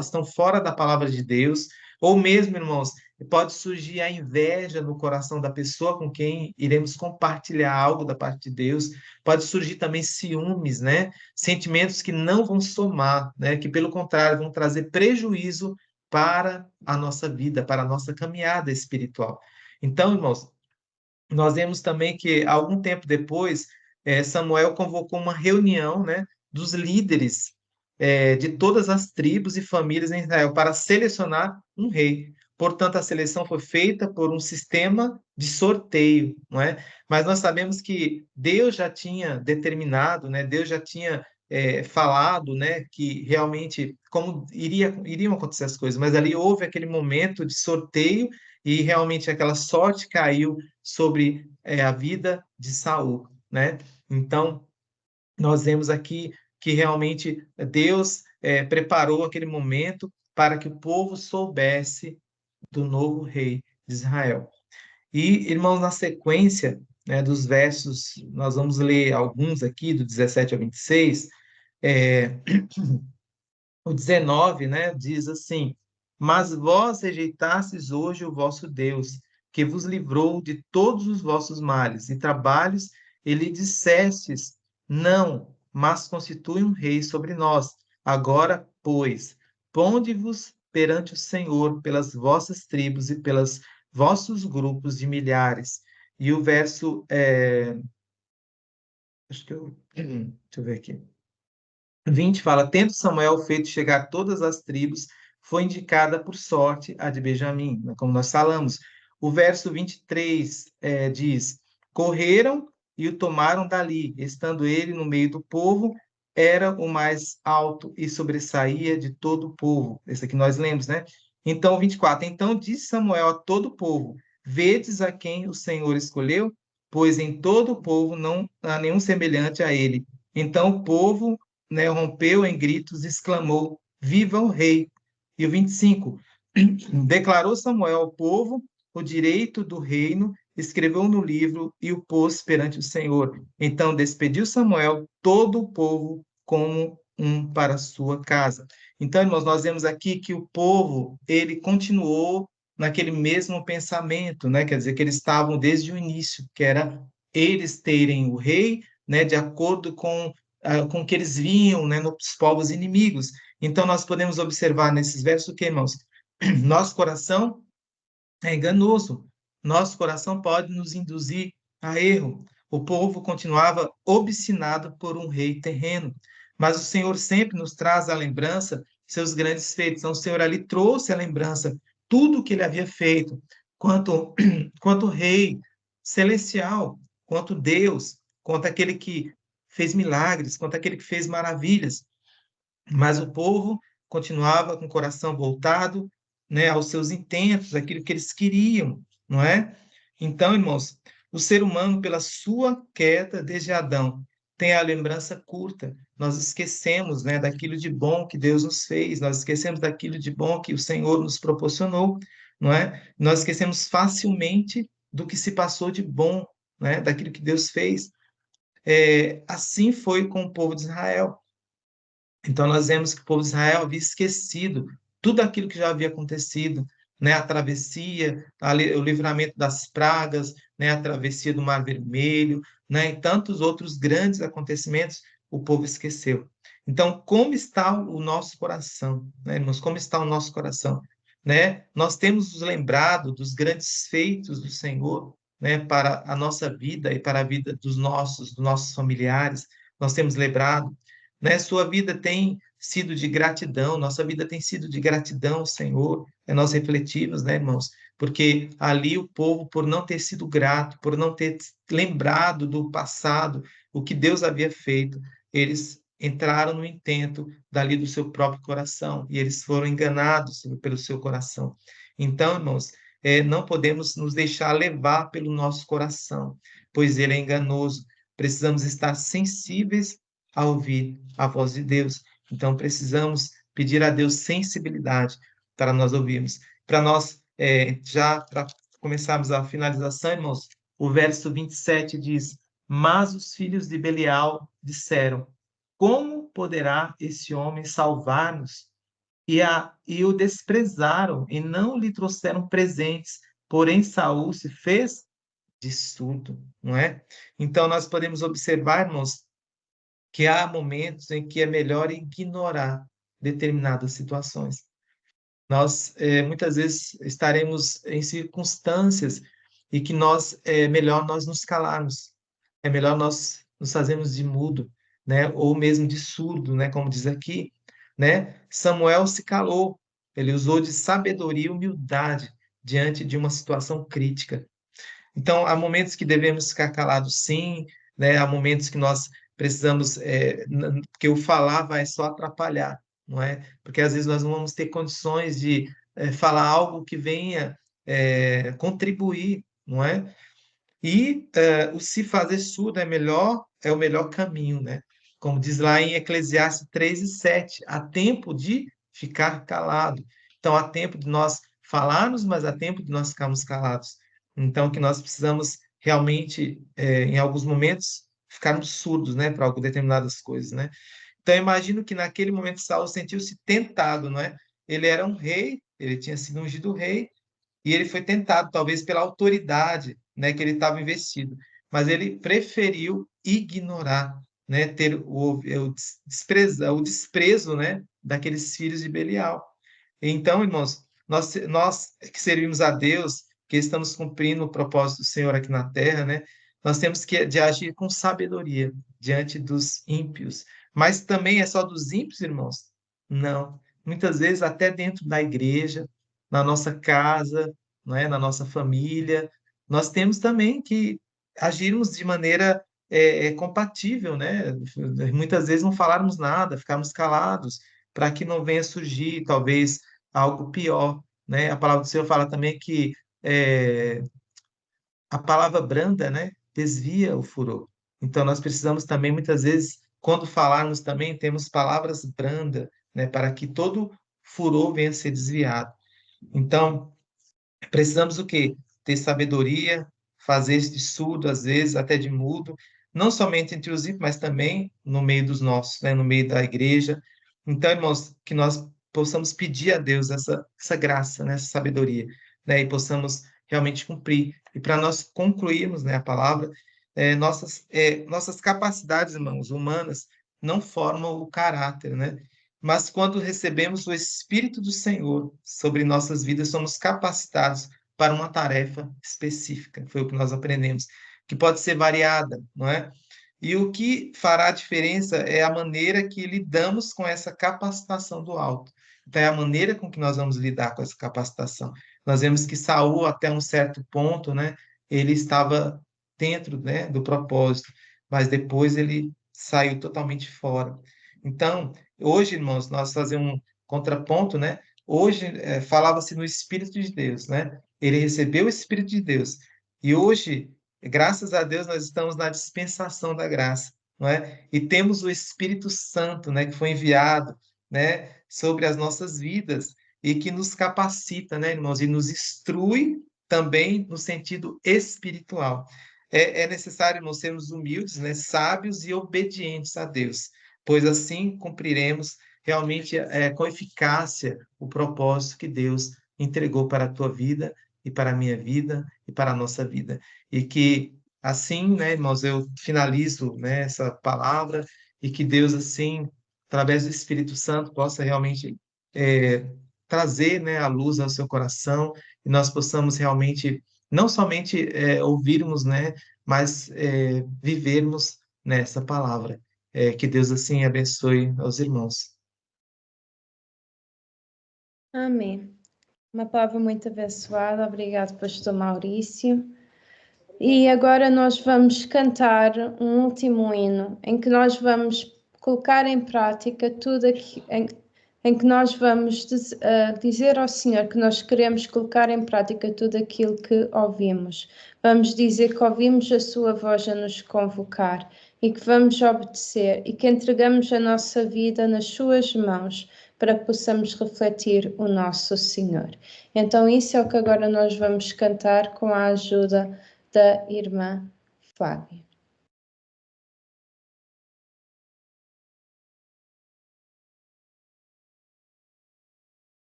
estão fora da palavra de Deus, ou mesmo, irmãos, pode surgir a inveja no coração da pessoa com quem iremos compartilhar algo da parte de Deus, pode surgir também ciúmes, né? Sentimentos que não vão somar, né? Que, pelo contrário, vão trazer prejuízo para a nossa vida, para a nossa caminhada espiritual. Então, irmãos, nós vemos também que, algum tempo depois, Samuel convocou uma reunião, né, dos líderes de todas as tribos e famílias em Israel para selecionar um rei. Portanto, a seleção foi feita por um sistema de sorteio, não é? Mas nós sabemos que Deus já tinha determinado, né? Deus já tinha falado, né, que realmente como iriam acontecer as coisas, mas ali houve aquele momento de sorteio e realmente aquela sorte caiu sobre a vida de Saul, né? Então, nós vemos aqui que realmente Deus preparou aquele momento para que o povo soubesse do novo rei de Israel. E, irmãos, na sequência, né, dos versos, nós vamos ler alguns aqui, do 17 ao 26, o 19, né, diz assim: mas vós rejeitastes hoje o vosso Deus, que vos livrou de todos os vossos males e trabalhos, e lhe dissestes: não, mas constitui um rei sobre nós. Agora, pois, ponde-vos perante o Senhor pelas vossas tribos e pelos vossos grupos de milhares. E o verso, deixa eu ver aqui. 20 fala: tendo Samuel feito chegar todas as tribos, foi indicada por sorte a de Benjamim, né, como nós falamos. O verso 23 diz: correram e o tomaram dali. Estando ele no meio do povo, era o mais alto e sobressaía de todo o povo. Esse aqui nós lemos, né? Então, 24. Então disse Samuel a todo o povo: Vedes a quem o Senhor escolheu? Pois em todo o povo não há nenhum semelhante a ele. Então o povo, né, rompeu em gritos e exclamou: Viva o rei! E o 25. Declarou Samuel ao povo o direito do reino, escreveu no livro e o pôs perante o Senhor. Então despediu Samuel todo o povo como um para a sua casa. Então, irmãos, nós vemos aqui que o povo, ele continuou naquele mesmo pensamento, né? Quer dizer, que eles estavam desde o início, que era eles terem o rei, né, de acordo com o que eles viam, né, nos povos inimigos. Então, nós podemos observar nesses versos o que, irmãos? Nosso coração é enganoso. Nosso coração pode nos induzir a erro. O povo continuava obstinado por um rei terreno, mas o Senhor sempre nos traz à lembrança seus grandes feitos. Então, o Senhor ali trouxe à lembrança tudo o que ele havia feito, quanto rei celestial, quanto Deus, quanto aquele que fez milagres, quanto aquele que fez maravilhas. Mas o povo continuava com o coração voltado, né, aos seus intentos, aquilo que eles queriam, não é? Então, irmãos, o ser humano, pela sua queda desde Adão, tem a lembrança curta. Nós esquecemos, né, daquilo de bom que Deus nos fez, nós esquecemos daquilo de bom que o Senhor nos proporcionou, não é? Nós esquecemos facilmente do que se passou de bom, né, daquilo que Deus fez. Assim foi com o povo de Israel. Então, nós vemos que o povo de Israel havia esquecido tudo aquilo que já havia acontecido, né? A travessia, o livramento das pragas, né? A travessia do Mar Vermelho, né? E tantos outros grandes acontecimentos, o povo esqueceu. Então, como está o nosso coração, né, irmãos? Como está o nosso coração, né? Nós temos nos lembrado dos grandes feitos do Senhor, né? Para a nossa vida e para a vida dos nossos familiares. Nós temos lembrado, né? Sua vida tem sido de gratidão, nossa vida tem sido de gratidão ao Senhor, nós refletimos, né, irmãos? Porque ali o povo, por não ter sido grato, por não ter lembrado do passado, o que Deus havia feito, eles entraram no intento dali do seu próprio coração, e eles foram enganados pelo seu coração. Então, irmãos, não podemos nos deixar levar pelo nosso coração, pois ele é enganoso. Precisamos estar sensíveis a ouvir a voz de Deus. Então, precisamos pedir a Deus sensibilidade para nós ouvirmos. Para nós, para começarmos a finalização, irmãos, o verso 27 diz: Mas os filhos de Belial disseram: Como poderá esse homem salvar-nos? E o desprezaram e não lhe trouxeram presentes. Porém, Saul se fez de surdo, não é? Então, nós podemos observar, irmãos, que há momentos em que é melhor ignorar determinadas situações. Nós, muitas vezes, estaremos em circunstâncias e que é melhor nós nos calarmos, é melhor nós nos fazermos de mudo, né? Ou mesmo de surdo, né? Como diz aqui, né? Samuel se calou, ele usou de sabedoria e humildade diante de uma situação crítica. Então, há momentos que devemos ficar calados, sim, né? Há momentos que nós precisamos, porque o falar vai só atrapalhar, não é? Porque às vezes nós não vamos ter condições de falar algo que venha contribuir, não é? E o se fazer surdo é o melhor caminho, né? Como diz lá em Eclesiastes 3:7, há tempo de ficar calado. Então, há tempo de nós falarmos, mas há tempo de nós ficarmos calados. Então, que nós precisamos realmente, em alguns momentos, ficarmos surdos, né, para determinadas coisas, né? Então, eu imagino que naquele momento Saul sentiu-se tentado, não é? Ele era um rei, ele tinha sido ungido rei, e ele foi tentado, talvez pela autoridade, né, que ele estava investido, mas ele preferiu ignorar, né, ter o desprezo, né, daqueles filhos de Belial. Então, irmãos, nós que servimos a Deus, que estamos cumprindo o propósito do Senhor aqui na terra, né, nós temos de agir com sabedoria diante dos ímpios. Mas também é só dos ímpios, irmãos? Não. Muitas vezes até dentro da igreja, na nossa casa, não é? Na nossa família, nós temos também que agirmos de maneira é compatível, né? Muitas vezes não falarmos nada, ficarmos calados, para que não venha surgir, talvez, algo pior, né? A palavra do Senhor fala também que é, a palavra branda, né, desvia o furor. Então, nós precisamos também, muitas vezes, quando falarmos também, temos palavras brandas, né, para que todo furor venha a ser desviado. Então, precisamos o quê? Ter sabedoria, fazer de surdo, às vezes, até de mudo, não somente entre os ímpios, mas também no meio dos nossos, né, no meio da igreja. Então, irmãos, que nós possamos pedir a Deus essa graça, né, essa sabedoria, né, e possamos realmente cumprir. E para nós concluirmos, né, a palavra, nossas capacidades, irmãos, humanas, não formam o caráter, né? Mas quando recebemos o Espírito do Senhor sobre nossas vidas, somos capacitados para uma tarefa específica. Foi o que nós aprendemos, que pode ser variada, não é? E o que fará a diferença é a maneira que lidamos com essa capacitação do alto. Então, é a maneira com que nós vamos lidar com essa capacitação. Nós vemos que Saul, até um certo ponto, né, ele estava dentro, né, do propósito, mas depois ele saiu totalmente fora. Então, hoje, irmãos, nós fazemos um contraponto, né? Hoje falava-se no Espírito de Deus, né? Ele recebeu o Espírito de Deus. E hoje, graças a Deus, nós estamos na dispensação da graça, não é? E temos o Espírito Santo, né, que foi enviado, né, sobre as nossas vidas e que nos capacita, né, irmãos, e nos instrui também no sentido espiritual. É necessário, irmãos, sermos humildes, né, sábios e obedientes a Deus, pois assim cumpriremos realmente com eficácia o propósito que Deus entregou para a tua vida e para a minha vida e para a nossa vida. E que assim, né, irmãos, eu finalizo, né, essa palavra e que Deus, assim, através do Espírito Santo, possa realmente trazer, né, a luz ao seu coração e nós possamos realmente não somente ouvirmos, né, mas vivermos nessa palavra. Que Deus assim abençoe aos irmãos. Amém. Uma palavra muito abençoada. Obrigado, Pastor Maurício. E agora nós vamos cantar um último hino em que nós vamos colocar em prática tudo em que nós vamos dizer ao Senhor que nós queremos colocar em prática tudo aquilo que ouvimos. Vamos dizer que ouvimos a sua voz a nos convocar e que vamos obedecer e que entregamos a nossa vida nas suas mãos para que possamos refletir o nosso Senhor. Então isso é o que agora nós vamos cantar com a ajuda da irmã Flávia.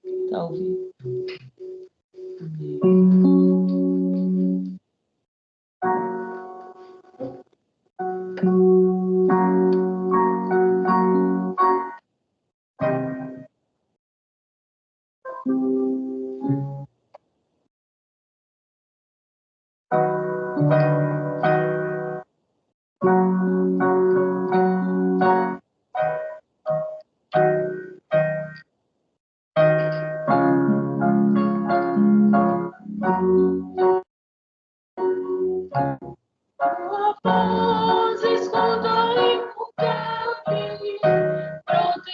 Está ouvindo?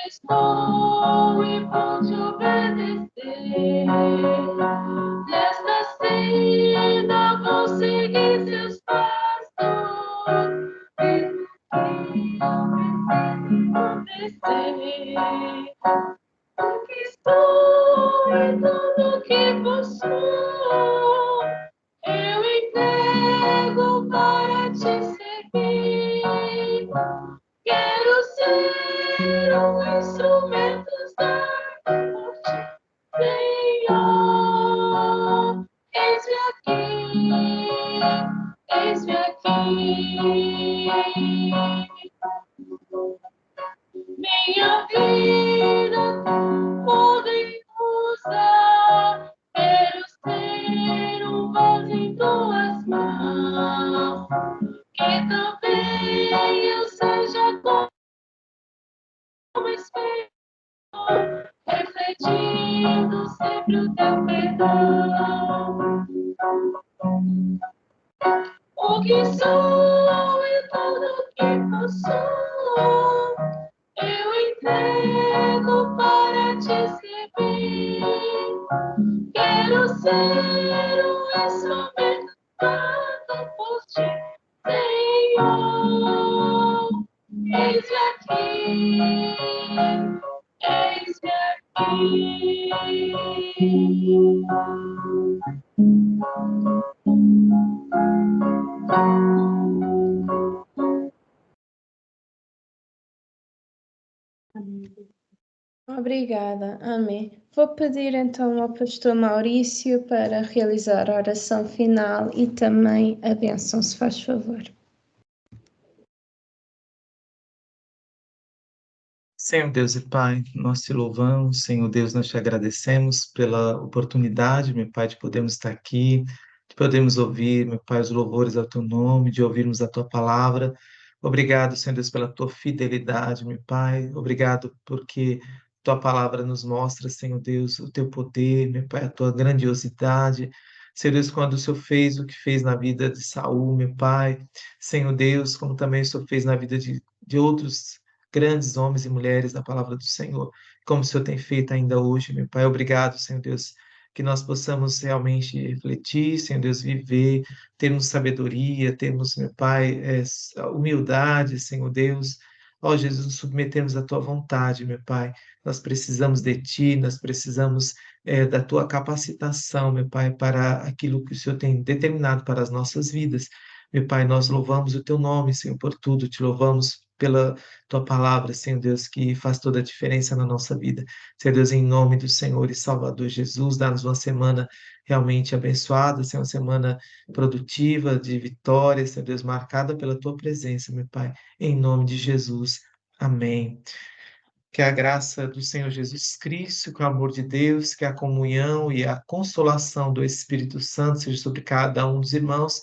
Estou e vou te obedecer. Nesta senda vou seguir seus passos. Mesmo que eu precise acontecer. Porque estou e tudo que possuo, eu entrego para te seguir. Quero ser um instrumento da morte, Senhor. Eis-me aqui, eis-me aqui. Minha vida podem usar, quero ser um vaso em tuas mãos. Que também eu seja como espelho, refletindo sempre sempre o teu perdão. O que sou e tudo o que possuo, eu entrego para te servir. Quero ser um instrumento usado por ti, Senhor. Eis-me aqui, eis-me Obrigada, amém. Vou pedir então ao pastor Maurício para realizar a oração final e também a bênção, se faz favor. Senhor Deus e Pai, nós te louvamos, Senhor Deus, nós te agradecemos pela oportunidade, meu Pai, de podermos estar aqui, de podermos ouvir, meu Pai, os louvores ao teu nome, de ouvirmos a tua palavra. Obrigado, Senhor Deus, pela tua fidelidade, meu Pai. Obrigado porque tua palavra nos mostra, Senhor Deus, o teu poder, meu Pai, a tua grandiosidade. Senhor Deus, quando o Senhor fez o que fez na vida de Saul, meu Pai, Senhor Deus, como também o Senhor fez na vida de outros grandes homens e mulheres da palavra do Senhor, como o Senhor tem feito ainda hoje, meu Pai. Obrigado, Senhor Deus, que nós possamos realmente refletir, Senhor Deus, viver, termos sabedoria, termos, meu Pai, humildade, Senhor Deus. Ó Jesus, nos submetemos à Tua vontade, meu Pai. Nós precisamos de Ti, nós precisamos da Tua capacitação, meu Pai, para aquilo que o Senhor tem determinado para as nossas vidas. Meu Pai, nós louvamos o Teu nome, Senhor, por tudo. Te louvamos pela Tua palavra, Senhor Deus, que faz toda a diferença na nossa vida. Senhor Deus, em nome do Senhor e Salvador Jesus, dá-nos uma semana realmente abençoada, Senhor, uma semana produtiva, de vitória, Senhor Deus, marcada pela Tua presença, meu Pai, em nome de Jesus. Amém. Que a graça do Senhor Jesus Cristo, que o amor de Deus, que a comunhão e a consolação do Espírito Santo seja sobre cada um dos irmãos,